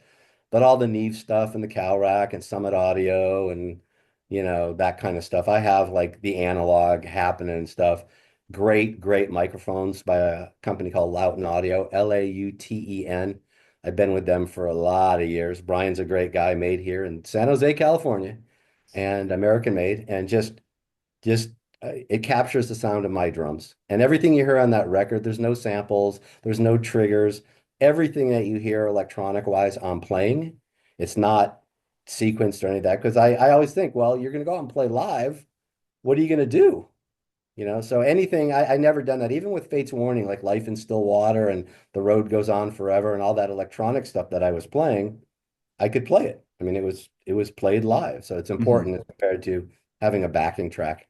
but all the Neve stuff and the Cal Rack and Summit Audio and that kind of stuff. I have like the analog happening and stuff. Great, great microphones by a company called Lauten Audio, Lauten. I've been with them for a lot of years. Brian's a great guy, made here in San Jose, California, and American made, and just it captures the sound of my drums. And everything you hear on that record, there's no samples, there's no triggers. Everything that you hear electronic wise, I'm playing. It's not sequenced or any of that because I always think, well, you're going to go out and play live. What are you going to do? So anything, I never done that. Even with Fate's Warning, like Life in Still Water and The Road Goes On Forever and all that electronic stuff that I was playing, I could play it. I mean, it was played live. So it's Mhm. important as compared to having a backing track.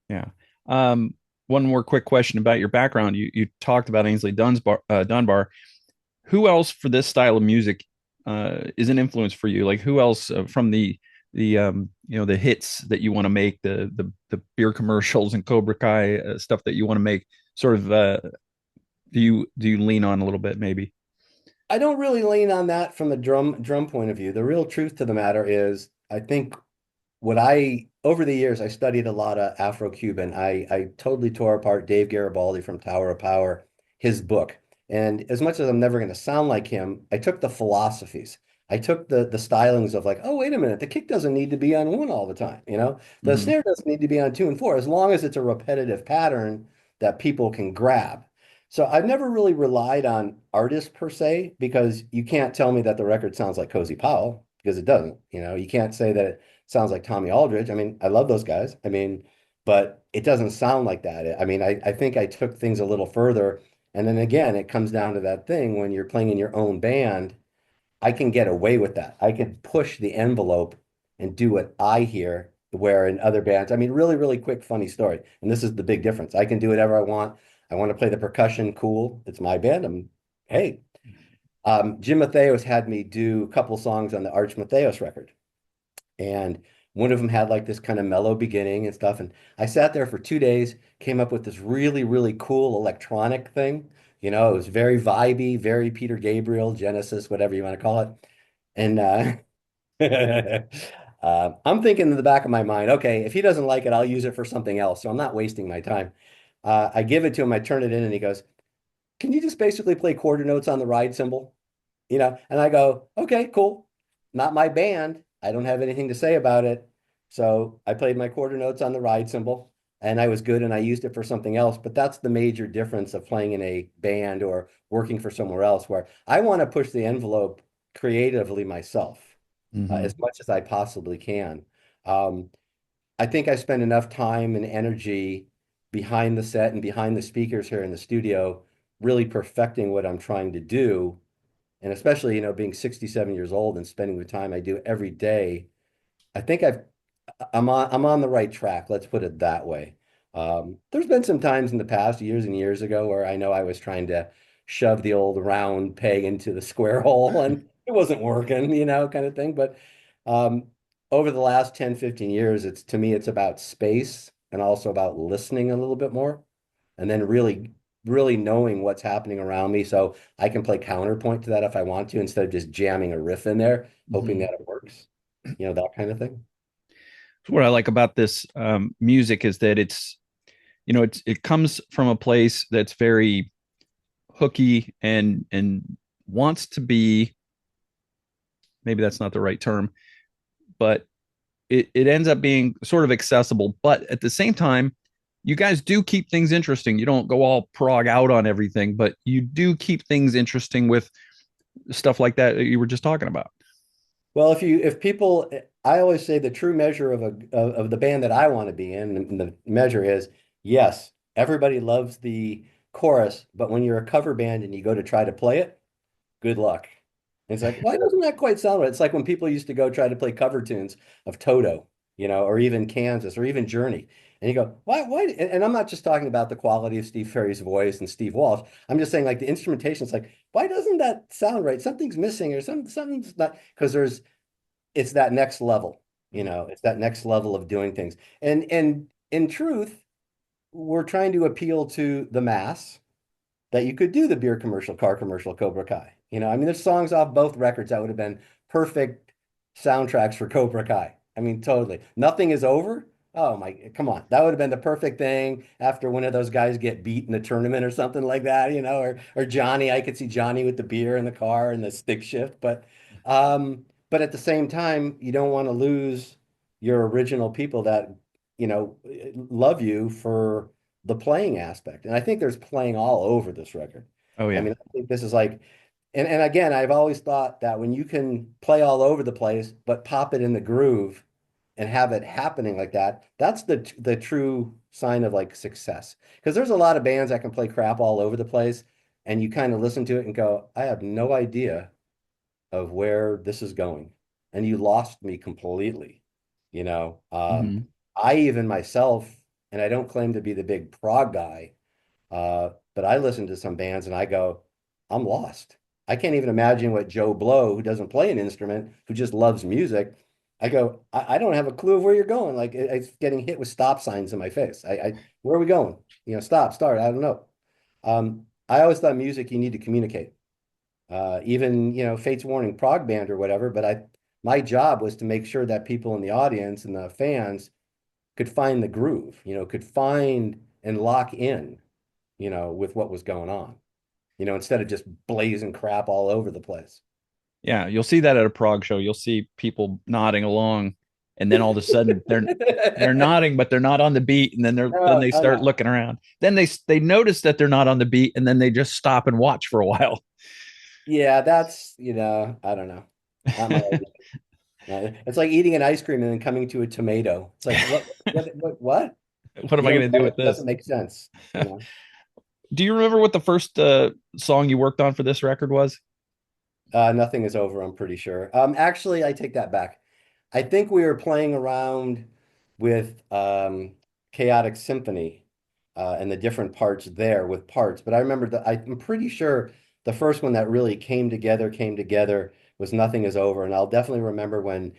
Yeah. One more quick question about your background. You talked about Ainsley Dunbar. Who else for this style of music is an influence for you? Like who else from the hits that you want to make, the beer commercials and Cobra Kai stuff that you want to make? Sort of do you lean on a little bit maybe? I don't really lean on that from a drum point of view. The real truth to the matter is, I think what I over the years I studied a lot of Afro-Cuban. I totally tore apart Dave Garibaldi from Tower of Power, his book. And as much as I'm never going to sound like him, I took the philosophies. I took the stylings of like, oh, wait a minute, the kick doesn't need to be on one all the time, The Hmm. snare doesn't need to be on two and four, as long as it's a repetitive pattern that people can grab. So I've never really relied on artists per se because you can't tell me that the record sounds like Cozy Powell because it doesn't. You can't say that it sounds like Tommy Aldridge. I mean, I love those guys. I mean, but it doesn't sound like that. I mean, I think I took things a little further. And then again, it comes down to that thing when you're playing in your own band, I can get away with that. I can push the envelope and do what I hear, where in other bands, I mean, really, really quick, funny story. And this is the big difference. I can do whatever I want. I want to play the percussion, cool. It's my band. Hey, Jim Matheos had me do a couple songs on the Arch Matheos record. And one of them had like this kind of mellow beginning and stuff. And I sat there for 2 days, came up with this really, really cool electronic thing. It was very vibey, very Peter Gabriel, Genesis, whatever you want to call it. And I'm thinking in the back of my mind, okay, if he doesn't like it, I'll use it for something else. So I'm not wasting my time. I give it to him, I turn it in, and he goes, can you just basically play quarter notes on the ride cymbal? And I go, okay, cool. Not my band. I don't have anything to say about it. So I played my quarter notes on the ride cymbal and I was good and I used it for something else. But that's the major difference of playing in a band or working for somewhere else where I want to push the envelope creatively myself Hmm. as much as I possibly can. Um, I think I spend enough time and energy behind the set and behind the speakers here in the studio, really perfecting what I'm trying to do, and especially, being 67 years old and spending the time I do every day, I think I'm on the right track. Let's put it that way. There's been some times in the past, years and years ago, where I know I was trying to shove the old round peg into the square hole and it wasn't working, kind of thing. But um, over the last 10, 15 years, to me, it's about space and also about listening a little bit more and then really, really knowing what's happening around me so I can play counterpoint to that if I want to instead of just jamming a riff in there, hoping Hmm. that it works, that kind of thing. What I like about this music is that it comes from a place that's very hooky and wants to be, maybe that's not the right term, but it ends up being sort of accessible. But at the same time, you guys do keep things interesting. You don't go all prog out on everything, but you do keep things interesting with stuff like that you were just talking about. Well, if people, I always say the true measure of the band that I want to be in, and the measure is yes, everybody loves the chorus, but when you're a cover band and you go to try to play it, good luck. And it's like, why doesn't that quite sound right? It's like when people used to go try to play cover tunes of Toto, or even Kansas, or even Journey. And you go, why? And I'm not just talking about the quality of Steve Perry's voice and Steve Walsh. I'm just saying like the instrumentation. It's like, why doesn't that sound right? Something's missing or something's not, because it's that next level, it's that next level of doing things. And in truth, we're trying to appeal to the mass that you could do the beer commercial, car commercial, Cobra Kai. I mean, there's songs off both records that would have been perfect soundtracks for Cobra Kai. I mean, totally. Nothing is over. Oh my, come on. That would have been the perfect thing after one of those guys get beat in a tournament or something like that, or Johnny. I could see Johnny with the beer in the car and the stick shift, but at the same time, you don't want to lose your original people that, love you for the playing aspect. And I think there's playing all over this record. Oh I yeah. mean, I think this is like, and again, I've always thought that when you can play all over the place, but pop it in the groove and have it happening like that, that's the true sign of like success. Because there's a lot of bands that can play crap all over the place, and you kind of listen to it and go, I have no idea of where this is going. And you lost me completely. You know, um, Mm-hmm. I even myself, and I don't claim to be the big prog guy, but I listen to some bands and I go, I'm lost. I can't even imagine what Joe Blow, who doesn't play an instrument, who just loves music. I go, I don't have a clue of where you're going. Like it's getting hit with stop signs in my face. Where are we going? Stop, start. I don't know. I always thought music you need to communicate. Even Fates Warning prog band or whatever, but my job was to make sure that people in the audience and the fans could find the groove, could find and lock in, with what was going on, instead of just blazing crap all over the place. Yeah, you'll see that at a prog show. You'll see people nodding along, and then all of a sudden they're nodding, but they're not on the beat, and then Oh, they oh start no. looking around. Then they notice that they're not on the beat, and then they just stop and watch for a while. Yeah, that's, I don't know. Not my idea. It's like eating an ice cream and then coming to a tomato. It's like, what? What am You I don't going to do get it. with It this? doesn't make sense. Do you remember what the first song you worked on for this record was? Nothing is over, I'm pretty sure. Actually, I take that back. I think we were playing around with Chaotic Symphony and the different parts there with parts. But I remember that I'm pretty sure the first one that really came together was Nothing is Over. And I'll definitely remember when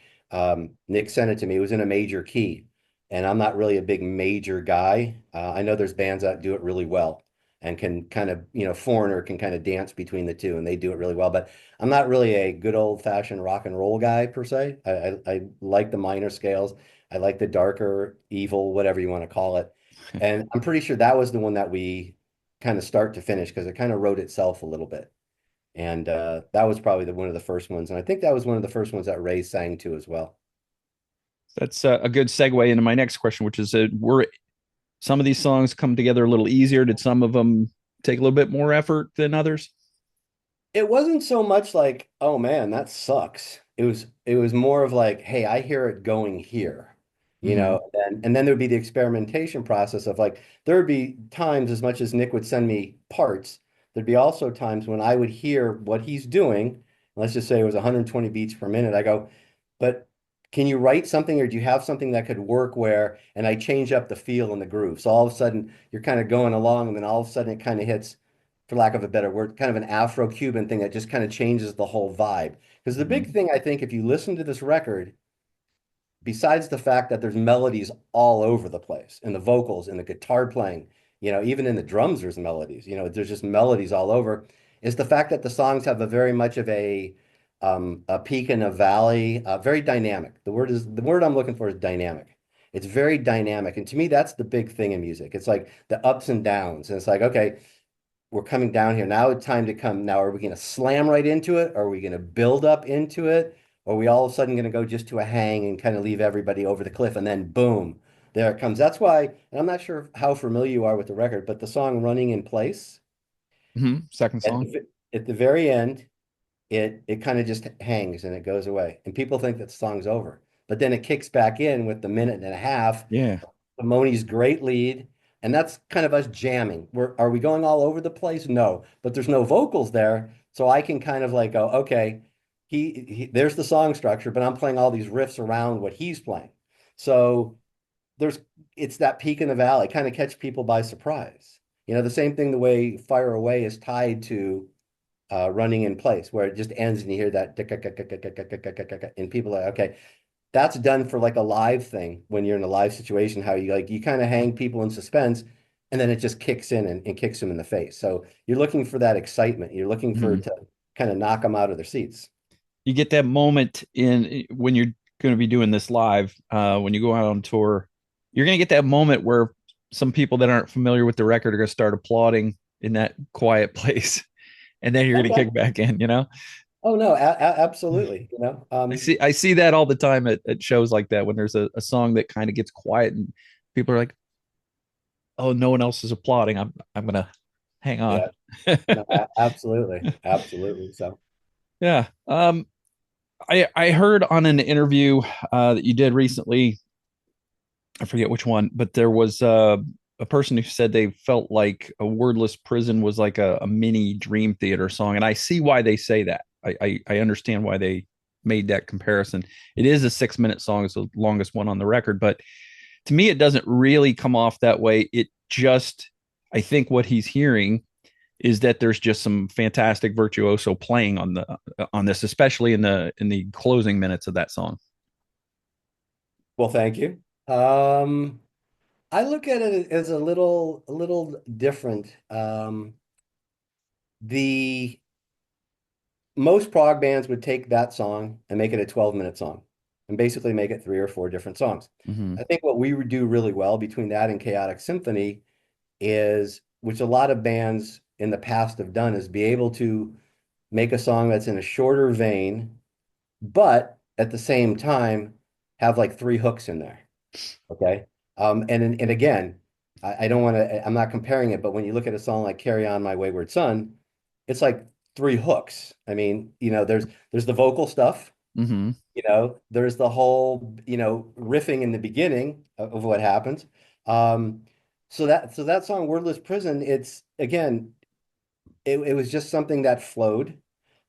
Nick sent it to me. It was in a major key. And I'm not really a big major guy. I know there's bands that do it really well and can kind of, Foreigner can kind of dance between the two and they do it really well. But I'm not really a good old-fashioned rock and roll guy per se. I like the minor scales. I like the darker, evil, whatever you want to call it. And I'm pretty sure that was the one that we kind of start to finish because it kind of wrote itself a little bit. And that was probably one of the first ones. And I think that was one of the first ones that Ray sang to as well. That's a good segue into my next question, which is, were some of these songs come together a little easier? Did some of them take a little bit more effort than others? It wasn't so much like, oh man, that sucks. It was more of like, hey, I hear it going here, Mm-hmm. and then there'd be the experimentation process of like there would be times as much as Nick would send me parts, there'd be also times when I would hear what he's doing. Let's just say it was 120 beats per minute. I go, but can you write something or do you have something that could work where, and I change up the feel and the groove. So all of a sudden you're kind of going along and then all of a sudden it kind of hits for lack of a better word, kind of an Afro-Cuban thing that just kind of changes the whole vibe. Because the big Mm-hmm. thing, I think, if you listen to this record, besides the fact that there's melodies all over the place in the vocals, in the guitar playing, even in the drums, there's melodies, there's just melodies all over, is the fact that the songs have a very much of a peak and a valley, very dynamic. The word I'm looking for is dynamic. It's very dynamic. And to me, that's the big thing in music. It's like the ups and downs. And it's like, okay, we're coming down here. Now it's time to come. Now, are we going to slam right into it? Are we going to build up into it? Or are we all of a sudden going to go just to a hang and kind of leave everybody over the cliff and then boom, there it comes. That's why, and I'm not sure how familiar you are with the record, but the song Running in Place Second at song. at the very end, it kind of just hangs and it goes away. And people think that the song's over. But then it kicks back in with the minute and a half. Yeah. Moni's great lead. And that's kind of us jamming. Are we going all over the place? No, but there's no vocals there. So I can kind of like go, okay, there's the song structure, but I'm playing all these riffs around what he's playing. So there's it's that peak in the valley, kind of catch people by surprise. The same thing the way Fire Away is tied to running in place, where it just ends and you hear that and people are like, okay, that's done for like a live thing when you're in a live situation, how you kind of hang people in suspense and then it just kicks in and kicks them in the face. So you're looking for that excitement. You're looking for Mhm. to kind of knock them out of their seats. You get that moment in when you're going to be doing this live, when you go out on tour, you're going to get that moment where some people that aren't familiar with the record are going to start applauding in that quiet place, and then you're going to Okay. kick back in. Oh no, absolutely. I see that all the time at shows like that when there's a song that kind of gets quiet and people are like, "Oh, no one else is applauding. I'm gonna hang on." Yeah, no, absolutely, absolutely. So, Yeah. I heard on an interview that you did recently. I forget which one, but there was a person who said they felt like a wordless prison was like a mini Dream Theater song, and I see why they say that. I understand why they made that comparison. It is a 6 minute song; it's the longest one on the record, but to me, it doesn't really come off that way. It just, I think, what he's hearing is that there's just some fantastic virtuoso playing on this, especially in the closing minutes of that song. well, thank you. Um, I look at it as a little different. The most prog bands would take that song and make it a 12-minute song and basically make it three or four different songs. Mm-hmm. I think what we would do really well between that and Chaotic Symphony is, which a lot of bands in the past have done, is be able to make a song that's in a shorter vein, but at the same time have like three hooks in there. Okay. And again, I don't want to, I'm not comparing it, but when you look at a song like Carry On My Wayward Son, it's like three hooks. I mean, there's the vocal stuff, Mm-hmm. there's the whole, riffing in the beginning of what happens. So that song, Wordless Prison, it's again, it was just something that flowed.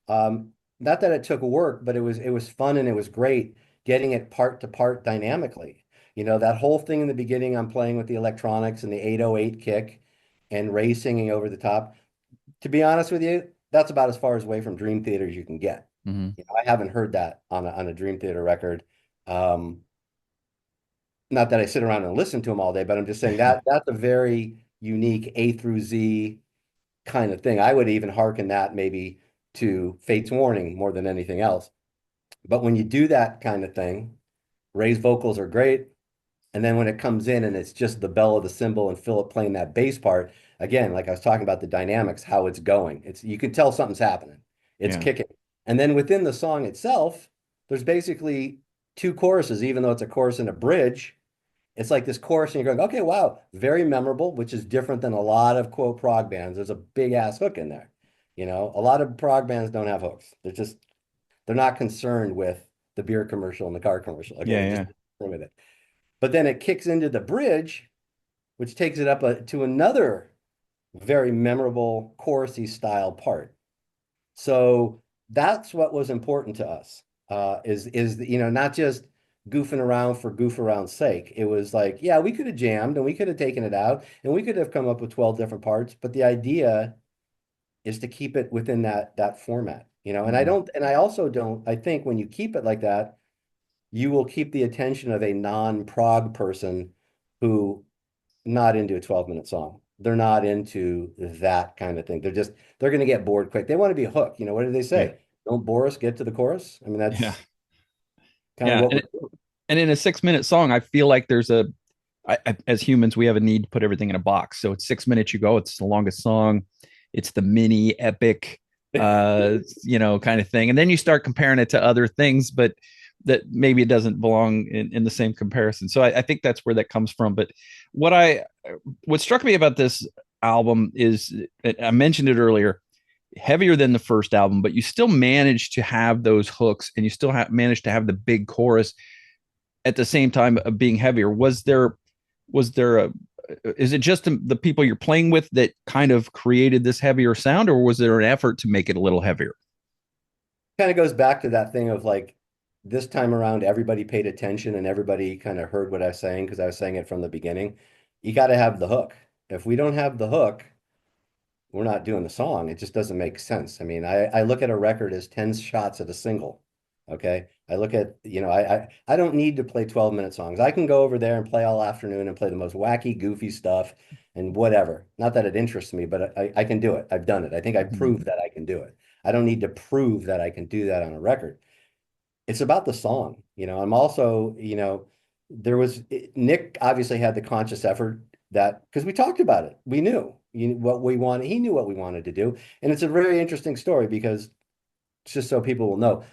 Not that it took work, but it was fun and it was great getting it part to part dynamically. That whole thing in the beginning, I'm playing with the electronics and the 808 kick and Ray singing over the top. To be honest with you, that's about as far as away from Dream Theater as you can get. Mm-hmm. I haven't heard that on a Dream Theater record. Um, Not that I sit around and listen to them all day, but I'm just saying that that's a very unique A through Z kind of thing. I would even hearken that maybe to Fate's Warning more than anything else. But when you do that kind of thing, Ray's vocals are great. And then when it comes in and it's just the bell of the cymbal and Philip playing that bass part, again, like I was talking about the dynamics, how it's going. You can tell something's happening. It's Yeah. kicking. And then within the song itself, there's basically two choruses, even though it's a chorus and a bridge. It's like this chorus, and you're going, okay, wow, very memorable, which is different than a lot of quote prog bands. There's a big ass hook in there. A lot of prog bands don't have hooks. They're not concerned with the beer commercial and the car commercial. Okay, Yeah. they're just Yeah. with it. But then it kicks into the bridge, which takes it up to another very memorable chorusy style part. So that's what was important to us. Is not just goofing around for goof around's sake. It was like, yeah, we could have jammed and we could have taken it out and we could have come up with 12 different parts, but the idea is to keep it within that format. And I Mm-hmm. don't, and I also don't, I think when you keep it like that, you will keep the attention of a non-prog person who not into a 12-minute song. They're not into that kind of thing. They're going to get bored quick. They want to be hooked. What do they Yeah. say? Don't bore us, get to the chorus. I mean, Yeah. that's kind of Yeah. what And, we're doing. and in a 6 minute song, I feel like as humans, we have a need to put everything in a box. So it's 6 minutes, you go, it's the longest song. it's the mini epic, kind of thing. And then you start comparing it to other things, but that maybe it doesn't belong in the same comparison. So I think that's where that comes from. But what I what struck me about this album is, I mentioned it earlier, heavier than the first album, but you still manage to have those hooks and you still manage to have the big chorus at the same time of being heavier. Was there a is it just the people you're playing with that kind of created this heavier sound, or was there an effort to make it a little heavier? Kind of goes back to that thing of like this time around, everybody paid attention and everybody kind of heard what I was saying because I was saying it from the beginning. You got to have the hook. If we don't have the hook, we're not doing the song. It just doesn't make sense. I mean, I look at a record as 10 shots at a single. Okay. I look at, I don't need to play 12-minute songs. I can go over there and play all afternoon and play the most wacky, goofy stuff and whatever. Not that it interests me, but I can do it. I've done it. I think I Mm-hmm. proved that I can do it. I don't need to prove that I can do that on a record. It's about the song. I'm also, Nick obviously had the conscious effort that because we talked about it. We knew what we wanted. He knew what we wanted to do. And it's a very interesting story because just so people will know,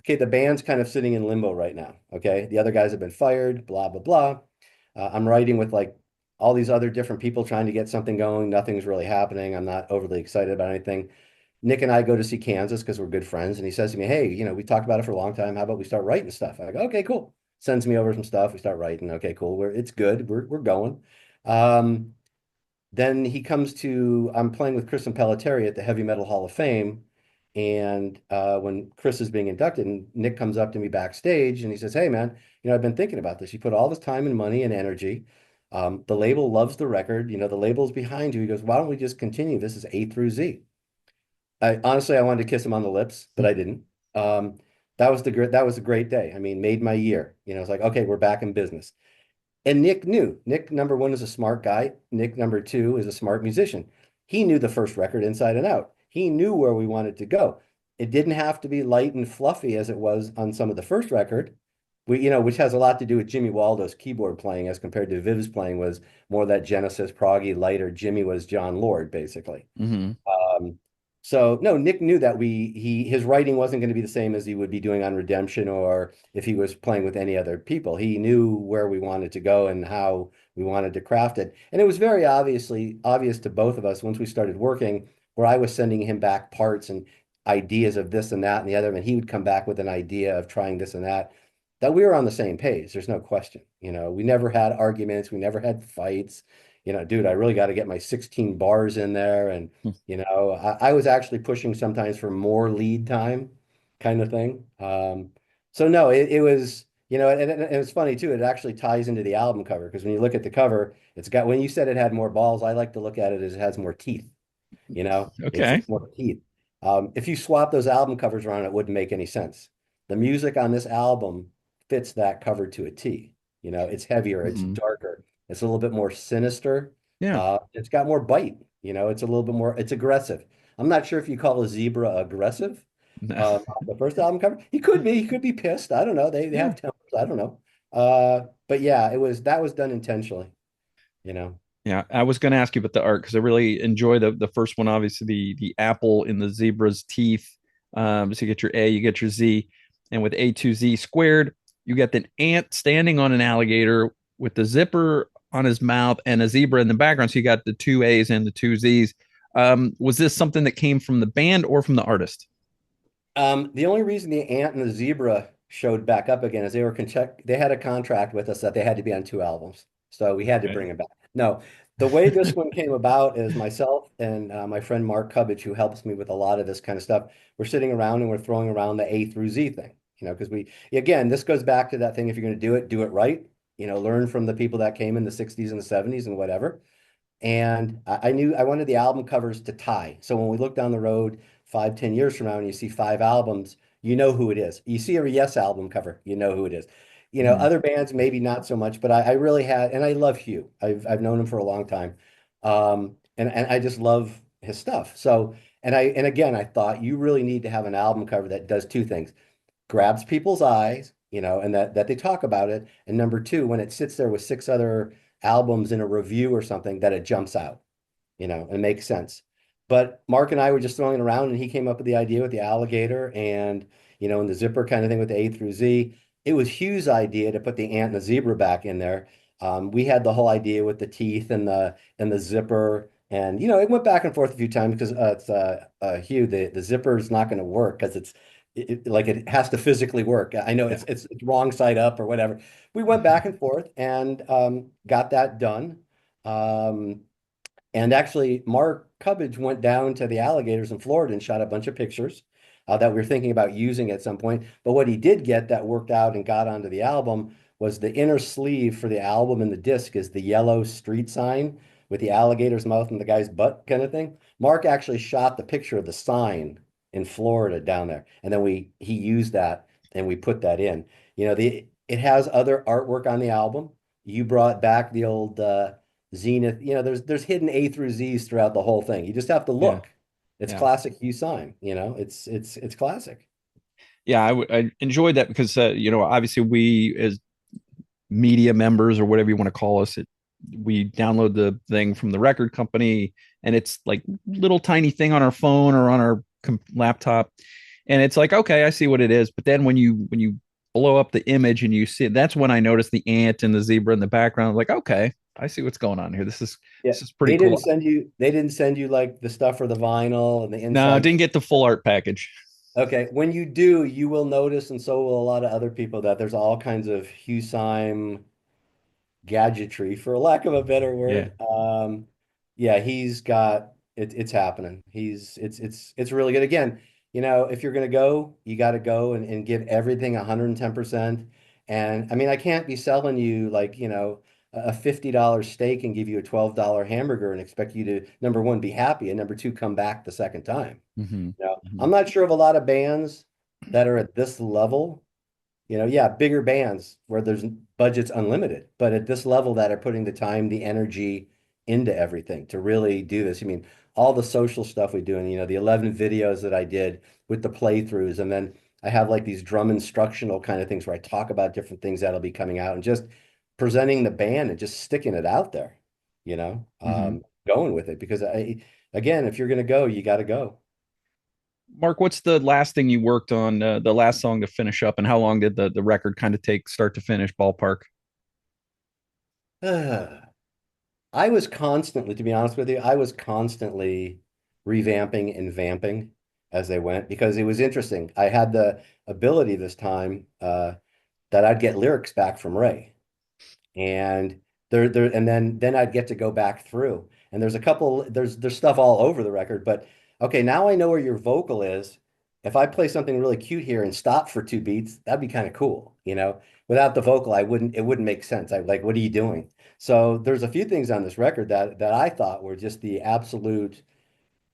okay, the band's kind of sitting in limbo right now. Okay. The other guys have been fired, blah, blah, blah. I'm writing with like all these other different people trying to get something going. Nothing's really happening. I'm not overly excited about anything. Nick and I go to see Kansas because we're good friends. And he says to me, hey, we talked about it for a long time. How about we start writing stuff? I go, okay, cool. Sends me over some stuff. We start writing. Okay, cool. It's good. We're going. Um, then he comes to, I'm playing with Chris and Pelletieri at the Heavy Metal Hall of Fame. And when Chris is being inducted, and Nick comes up to me backstage and he says, hey, man, I've been thinking about this. You put all this time and money and energy. The label loves the record. The label's behind you. He goes, why don't we just continue? This is A through Z. I honestly, I wanted to kiss him on the lips, but I didn't. Um, that was a great day. I mean, made my year. It's like, okay, we're back in business. And Nick knew. Nick, number one, is a smart guy. Nick, number two, is a smart musician. He knew the first record inside and out. He knew where we wanted to go. It didn't have to be light and fluffy as it was on some of the first record. Which has a lot to do with Jimmy Waldo's keyboard playing as compared to Viv's playing was more that Genesis, proggy, lighter. Jimmy was John Lord, basically. Mm-hmm. Um, so no, Nick knew that his writing wasn't going to be the same as he would be doing on Redemption or if he was playing with any other people. He knew where we wanted to go and how we wanted to craft it. And it was very obvious to both of us once we started working, where I was sending him back parts and ideas of this and that and the other, and he would come back with an idea of trying this and that we were on the same page. There's no question. We never had arguments, we never had fights. Dude, I really got to get my 16 bars in there. And, I was actually pushing sometimes for more lead time kind of thing. So no, it was, and it's funny too. It actually ties into the album cover because when you look at the cover, when you said it had more balls, I like to look at it as it has more teeth. Okay. It's more teeth. If you swap those album covers around, it wouldn't make any sense. The music on this album fits that cover to a T. It's heavier, it's Mm-hmm. darker, it's a little bit more sinister. Yeah. It's got more bite. It's a little bit more, it's aggressive. I'm not sure if you call a zebra aggressive. The first album cover, he could be pissed. I don't know. They Yeah. have tempers. I don't know. But yeah, that was done intentionally, you know. Yeah, I was going to ask you about the art because I really enjoy the first one. Obviously, the apple in the zebra's teeth. So you get your A, you get your Z, and with A2Z squared, you get the ant standing on an alligator with the zipper on his mouth and a zebra in the background. So you got the two A's and the two Z's. Was this something that came from the band or from the artist? The only reason the ant and the zebra showed back up again is they had a contract with us that they had to be on two albums. So we had to Okay. bring them back. No, the way this one came about is myself and my friend Mark Cubbage, who helps me with a lot of this kind of stuff. We're sitting around and we're throwing around the A through Z thing, because again, this goes back to that thing. If you're going to do it right, learn from the people that came in the 60s and the 70s and whatever. And I knew I wanted the album covers to tie. So when we look down the road 5, 10 years from now and you see 5 albums, you know who it is. You see a Yes album cover, you know who it is. Mhm. Other bands, maybe not so much, but I really had, and I love Hugh. I've known him for a long time. And I just love his stuff. So, and again, I thought you really need to have an album cover that does two things, grabs people's eyes, and that they talk about it. And number two, when it sits there with 6 other albums in a review or something, that it jumps out, and makes sense. But Mark and I were just throwing it around, and he came up with the idea with the alligator and, and the zipper kind of thing with the A through Z. It was Hugh's idea to put the ant and the zebra back in there. We had the whole idea with the teeth and the zipper, and it went back and forth a few times because Hugh, the zipper is not going to work because like it has to physically work. I know Yeah. it's wrong side up or whatever. We went back and forth and got that done. Um, and actually, Mark Cubbage went down to the alligators in Florida and shot a bunch of pictures that we were thinking about using at some point. But what he did get that worked out and got onto the album was the inner sleeve for the album and the disc is the yellow street sign with the alligator's mouth and the guy's butt kind of thing. Mark actually shot the picture of the sign in Florida down there. And then he used that and we put that in. It has other artwork on the album. You brought back the old Zenith, there's hidden A through Z's throughout the whole thing. You just have to Yeah. look. It's Yeah. classic Hugh Syme, it's classic. Yeah. I enjoyed that because, obviously we as media members or whatever you want to call us, we download the thing from the record company and it's like little tiny thing on our phone or on our laptop. And it's like, okay, I see what it is. But then when you blow up the image and you see it, that's when I noticed the ant and the zebra in the background. I'm like, okay, I see what's going on here. Yeah. This is pretty cool. They didn't send you like the stuff for the vinyl and the No, inside. didn't get the full art package. Okay. When you do, you will notice, and so will a lot of other people, that there's all kinds of Hugh Syme gadgetry, for lack of a better Yeah. word. Yeah, he's got it, it's happening. It's really good. Again, if you're gonna go, you got to go and give everything 110%. And I mean, I can't be selling you like, a $50 steak and give you a $12 hamburger and expect you to, number one, be happy, and number two, come back the second time. Mm-hmm. I'm not sure of a lot of bands that are at this level, yeah, bigger bands where there's budget's unlimited, but at this level that are putting the time, the energy into everything to really do this. I mean, all the social stuff we do, and the 11 videos that I did with the playthroughs, and then I have like these drum instructional kind of things where I talk about different things that'll be coming out and just presenting the band and just sticking it out there, Mm-hmm. going with it because again, if you're going to go, you got to go. Mark, what's the last thing you worked on, the last song to finish up, and how long did the record kind of take start to finish, ballpark? I was constantly, to be honest with you, I was constantly revamping and vamping as they went because it was interesting. I had the ability this time that I'd get lyrics back from Ray, and and then I'd get to go back through. And there's a couple, there's stuff all over the record, but okay, now I know where your vocal is. If I play something really cute here and stop for two beats, that'd be kind of cool, Without the vocal, it wouldn't make sense. I like, what are you doing? So there's a few things on this record that I thought were just the absolute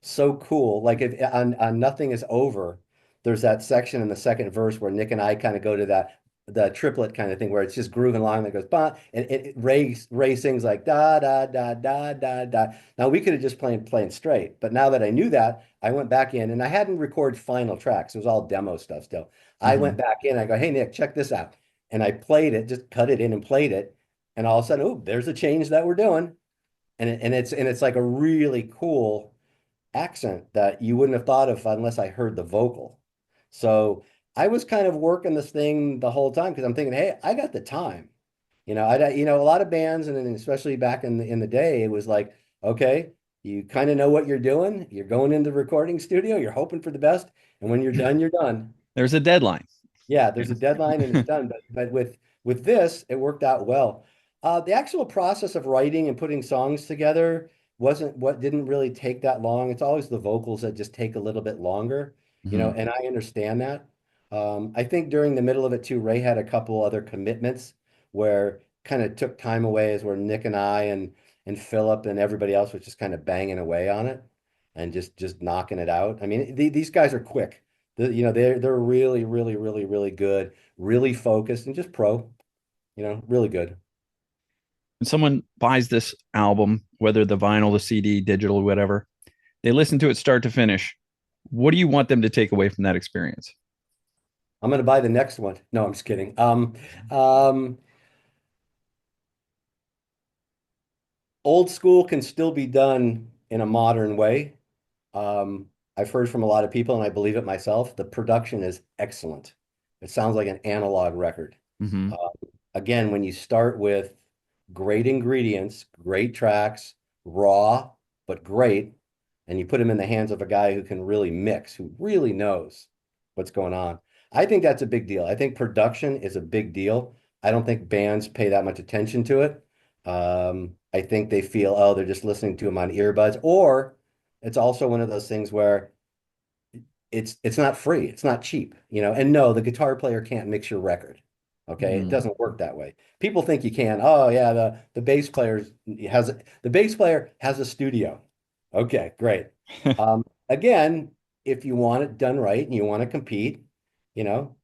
so cool. Like if on Nothing Is Over, there's that section in the second verse where Nick and I kind of go to that the triplet kind of thing where it's just grooving along that goes bah, and Ray sings like da da da da da da. Now we could have just playing straight, but now that I knew that, I went back in and I hadn't recorded final tracks. It was all demo stuff still. I Mm-hmm. went back in, I go, hey Nick, check this out. And I played it, just cut it in and played it. And all of a sudden, oh, there's a change that we're doing. And it's like a really cool accent that you wouldn't have thought of unless I heard the vocal. So I was kind of working this thing the whole time because I'm thinking, hey, I got the time. A lot of bands, and then especially back in the day, it was like, okay, you kind of know what you're doing. You're going into the recording studio, you're hoping for the best, and when you're done, you're done. There's a deadline. Yeah, Yeah. there's a deadline and it's done. But with this, it worked out well. The actual process of writing and putting songs together wasn't what didn't really take that long. It's always the vocals that just take a little bit longer, Mm-hmm. and I understand that. I think during the middle of it too, Ray had a couple other commitments where kind of took time away, as where Nick and I and Philip and everybody else was just kind of banging away on it and just knocking it out. I mean, these guys are quick. They're really, really, really, really good, really focused, and just pro. Really good. When someone buys this album, whether the vinyl, the CD, digital, whatever, they listen to it start to finish. What do you want them to take away from that experience? I'm gonna buy the next one. No, I'm just kidding. Um, Old school can still be done in a modern way. I've heard from a lot of people, and I believe it myself. The production is excellent. It sounds like an analog record. Hmm. Uh, Again, when you start with great ingredients, great tracks, raw, but great, and you put them in the hands of a guy who can really mix, who really knows what's going on. I think that's a big deal. I think production is a big deal. I don't think bands pay that much attention to it. I think they feel, oh, they're just listening to them on earbuds, or it's also one of those things where it's not free, it's not cheap, you know. And no, the guitar player can't mix your record. Okay, it Hmm. doesn't work that way. People think you can. Oh yeah, the bass player has a studio. Okay, great. Again, if you want it done right and you want to compete, you know,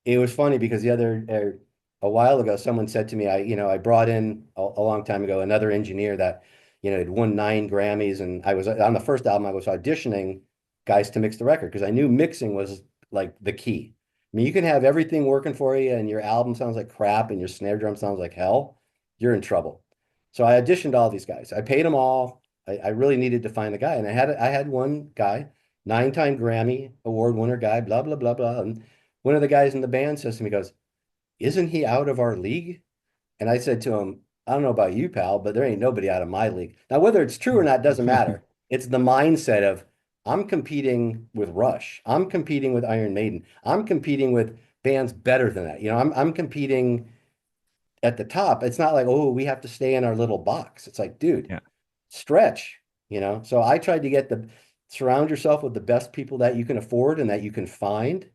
it was funny because a while ago, someone said to me, I brought in a long time ago another engineer that, had won 9 Grammys, and I was on the first album. I was auditioning guys to mix the record because I knew mixing was like the key. I mean, you can have everything working for you and your album sounds like crap and your snare drum sounds like hell. You're in trouble. So I auditioned all these guys. I paid them all. I really needed to find the guy. And I had one guy, 9-time Grammy award winner guy, blah, blah, blah, blah. And one of the guys in the band says to me, he goes, "Isn't he out of our league?" And I said to him, "I don't know about you, pal, but there ain't nobody out of my league." Now, whether it's true or not doesn't matter. It's the mindset of, I'm competing with Rush. I'm competing with Iron Maiden. I'm competing with bands better than that. I'm competing at the top. It's not like, oh, we have to stay in our little box. It's like, dude, Yeah. stretch. So I tried to surround yourself with the best people that you can afford and that you can find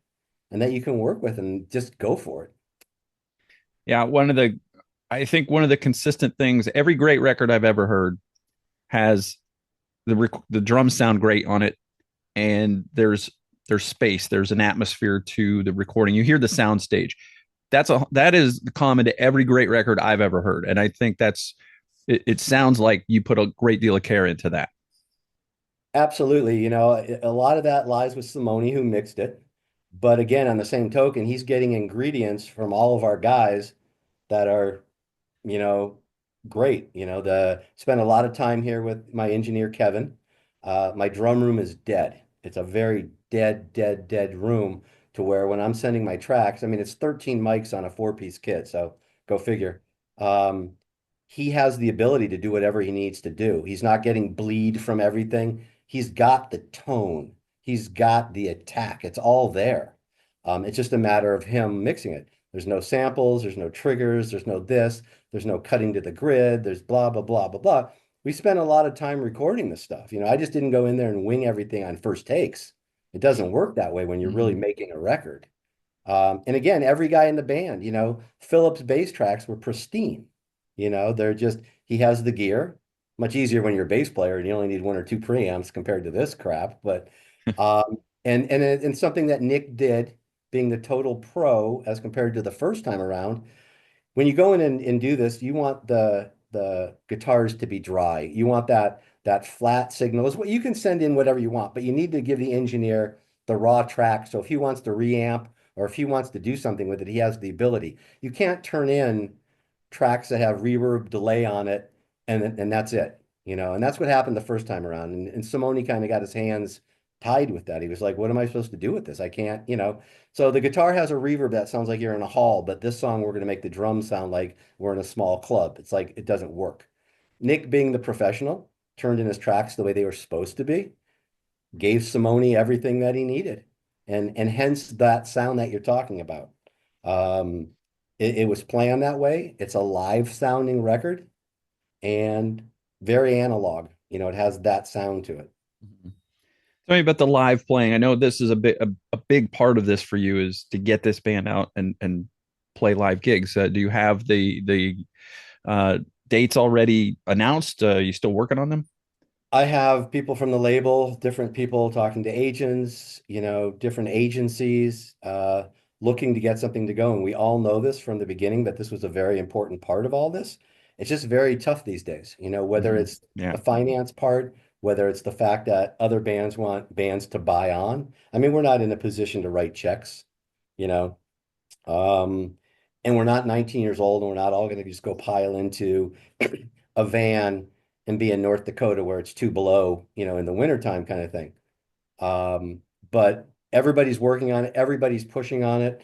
and that you can work with, and just go for it. Yeah. I think one of the consistent things, every great record I've ever heard has the drums sound great on it, and there's space, there's an atmosphere to the recording. You hear the sound stage. That is common to every great record I've ever heard, and I think it sounds like you put a great deal of care into that. Absolutely. A lot of that lies with Simone, who mixed it. But again, on the same token, he's getting ingredients from all of our guys that are, you know, great. Spent a lot of time here with my engineer, Kevin. My drum room is dead. It's a very dead, dead, dead room, to where when I'm sending my tracks, I mean, it's 13 mics on a 4-piece kit. So go figure. Um, he has the ability to do whatever he needs to do. He's not getting bleed from everything. He's got the tone. He's got the attack. It's all there. It's just a matter of him mixing it. There's no samples, there's no triggers, there's no this, there's no cutting to the grid, there's blah, blah, blah, blah, blah. We spent a lot of time recording this stuff. I just didn't go in there and wing everything on first takes. It doesn't work that way when you're really Mm-hmm. making a record. And again, every guy in the band, Philip's bass tracks were pristine. He has the gear. Much easier when you're a bass player and you only need 1 or 2 preamps compared to this crap. But and something that Nick did, being the total pro as compared to the first time around, when you go in and do this, you want the guitars to be dry. You want that flat signal. Is what you can send in whatever you want, but you need to give the engineer the raw track. So if he wants to reamp or if he wants to do something with it, he has the ability. You can't turn in tracks that have reverb delay on it, and that's it. And that's what happened the first time around. And Simone kind of got his hands tied with that. He was like, "What am I supposed to do with this? I can't." So the guitar has a reverb that sounds like you're in a hall, but this song we're going to make the drums sound like we're in a small club. It's like it doesn't work. Nick, being the professional, turned in his tracks the way they were supposed to be, gave Simone everything that he needed, and hence that sound that you're talking about. Um, it was planned that way. It's a live sounding record and very analog. It has that sound to it. Tell me about the live playing. I know this is a big part of this for you, is to get this band out and play live gigs. Do you have the uh, dates already announced? You still working on them? I have people from the label, different people talking to agents, different agencies, looking to get something to go. And we all know this from the beginning, that this was a very important part of all this. It's just very tough these days, whether Mm-hmm. it's Yeah. the finance part, whether it's the fact that other bands want bands to buy on. I mean, we're not in a position to write checks, you know, um, and we're not 19 years old, and we're not all going to just go pile into a van and be in North Dakota where it's 2 below, in the wintertime kind of thing. But everybody's working on it, everybody's pushing on it.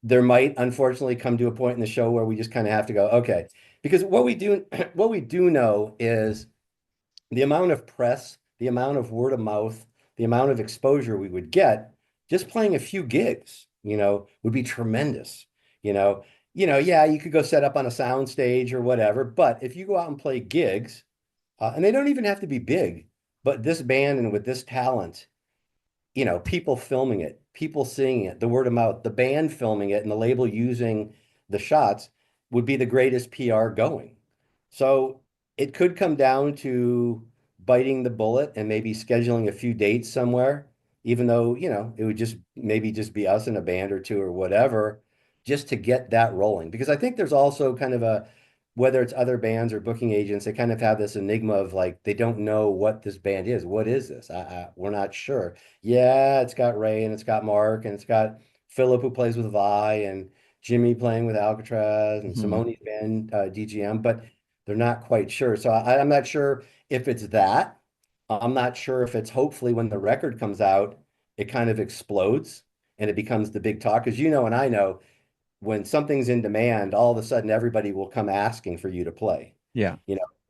There might unfortunately come to a point in the show where we just kind of have to go, okay, because what we do what we do know is the amount of press, the amount of word of mouth, the amount of exposure we would get just playing a few gigs, would be tremendous. You know, yeah, you could go set up on a sound stage or whatever, but if you go out and play gigs, and they don't even have to be big, but this band and with this talent, people filming it, people seeing it, the word of mouth, the band filming it, and the label using the shots would be the greatest PR going. So it could come down to biting the bullet and maybe scheduling a few dates somewhere, even though, it would just maybe just be us and a band or two or whatever, just to get that rolling. Because I think there's also kind of whether it's other bands or booking agents, they kind of have this enigma of like, they don't know what this band is. What is this? We're not sure. Yeah, it's got Ray and it's got Mark and it's got Philip who plays with Vi and Jimmy playing with Alcatraz and Mhm. Simone's band DGM, but they're not quite sure. So I'm not sure if it's that. I'm not sure if it's hopefully when the record comes out, it kind of explodes and it becomes the big talk. Because and I know when something's in demand, all of a sudden everybody will come asking for you to play. Yeah.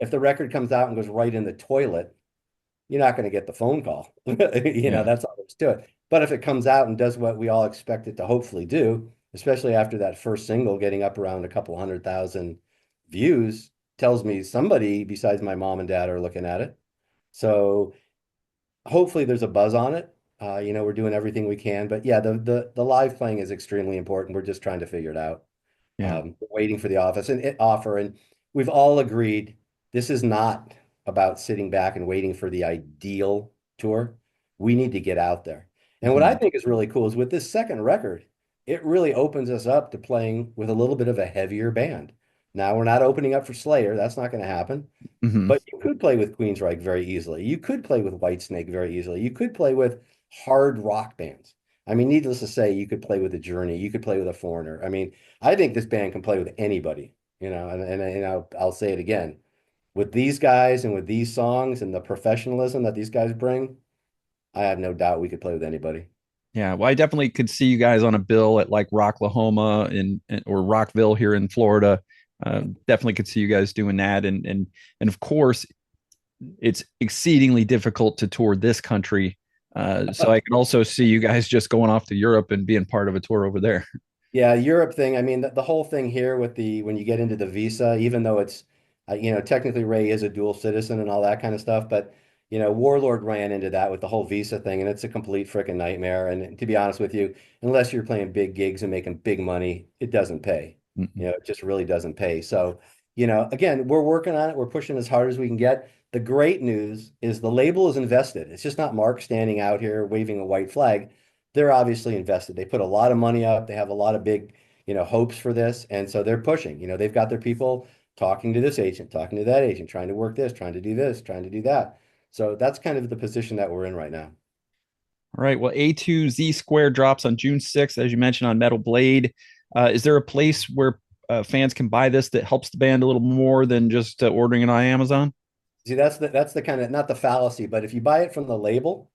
If the record comes out and goes right in the toilet, you're not going to get the phone call. Yeah. That's all there's to it. But if it comes out and does what we all expect it to hopefully do, especially after that first single getting up around a couple 100,000 views, tells me somebody besides my mom and dad are looking at it. So hopefully there's a buzz on it. We're doing everything we can, but yeah, the live playing is extremely important. We're just trying to figure it out. Yeah. Waiting for the offer, and we've all agreed this is not about sitting back and waiting for the ideal tour. We need to get out there. And what I Mhm. think is really cool is with this second record, it really opens us up to playing with a little bit of a heavier band. Now we're not opening up for Slayer. That's not going to happen. Mhm. But you could play with Queensryche very easily. You could play with Whitesnake very easily. You could play with hard rock bands. I mean, needless to say, you could play with a Journey. You could play with a Foreigner. I mean, I think this band can play with anybody, and I'll say it again. With these guys and with these songs and the professionalism that these guys bring, I have no doubt we could play with anybody. Yeah, well, I definitely could see you guys on a bill at like Rocklahoma or Rockville here in Florida. Definitely could see you guys doing that, and of course, it's exceedingly difficult to tour this country. So I can also see you guys just going off to Europe and being part of a tour over there. Yeah, Europe thing. I mean, the whole thing here with when you get into the visa, even though it's, technically Ray is a dual citizen and all that kind of stuff, but Warlord ran into that with the whole visa thing, and it's a complete freaking nightmare. And to be honest with you, unless you're playing big gigs and making big money, it doesn't pay. Mhm. It just really doesn't pay. So, again, we're working on it. We're pushing as hard as we can get. The great news is the label is invested. It's just not Mark standing out here waving a white flag. They're obviously invested. They put a lot of money up. They have a lot of big, hopes for this. And so they're pushing. They've got their people talking to this agent, talking to that agent, trying to work this, trying to do this, trying to do that. So that's kind of the position that we're in right now. All right. Well, A2Z Square drops on June 6th, as you mentioned, on Metal Blade. Is there a place where fans can buy this that helps the band a little more than just ordering it on Amazon? See, that's the kind of not the fallacy, but if you buy it from the label,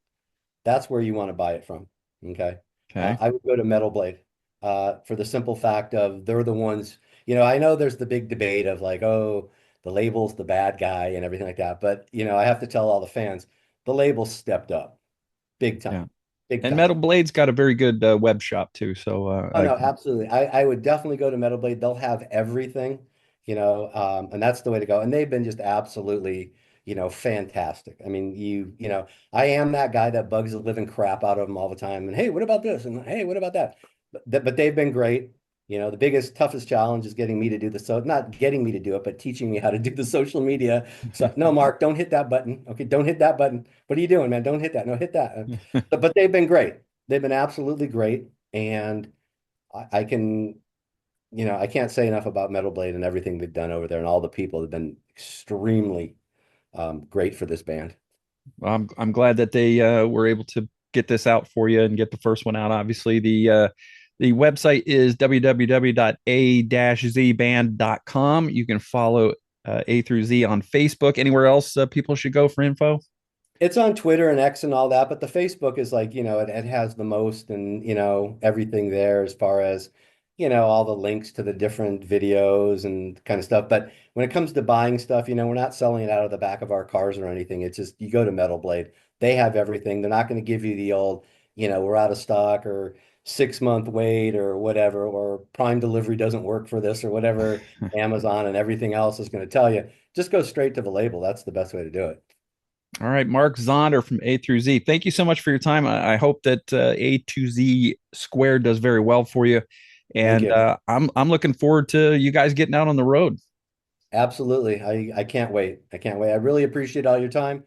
that's where you want to buy it from. Okay. Okay. I would go to Metal Blade for the simple fact of they're the ones, I know there's the big debate of like, oh, the label's the bad guy and everything like that. But, I have to tell all the fans, the label stepped up big Yeah. time, big And time. Metal Blade's got a very good web shop too. So Oh no, absolutely. I would definitely go to Metal Blade. They'll have everything, and that's the way to go. And they've been just absolutely, fantastic. I mean, I am that guy that bugs the living crap out of them all the time. And hey, what about this? And hey, what about that? But they've been great. The biggest, toughest challenge is getting me to do not getting me to do it, but teaching me how to do the social media. So no, Mark, don't hit that button. Okay, don't hit that button. What are you doing, man? Don't hit that. No, hit that. But they've been great. They've been absolutely great. And I can, I can't say enough about Metal Blade and everything they've done over there, and all the people have been extremely great for this band. I'm glad that they were able to get this out for you and get the first one out. Obviously, the website is www.a-zband.com. You can follow A through Z on Facebook. Anywhere else people should go for info? It's on Twitter and X and all that, but the Facebook is like, it has the most and, everything there as far as, all the links to the different videos and kind of stuff. But when it comes to buying stuff, we're not selling it out of the back of our cars or anything. It's just you go to Metal Blade. They have everything. They're not going to give you the old, we're out of stock or 6 month wait or whatever, or Prime delivery doesn't work for this or whatever Amazon and everything else is going to tell you. Just go straight to the label. That's the best way to do it. All right, Mark Zonder from A through Z. Thank you so much for your time. I hope that A2Z Squared does very well for you, Thank and you. I'm looking forward to you guys getting out on the road. Absolutely. I can't wait. I can't wait. I really appreciate all your time.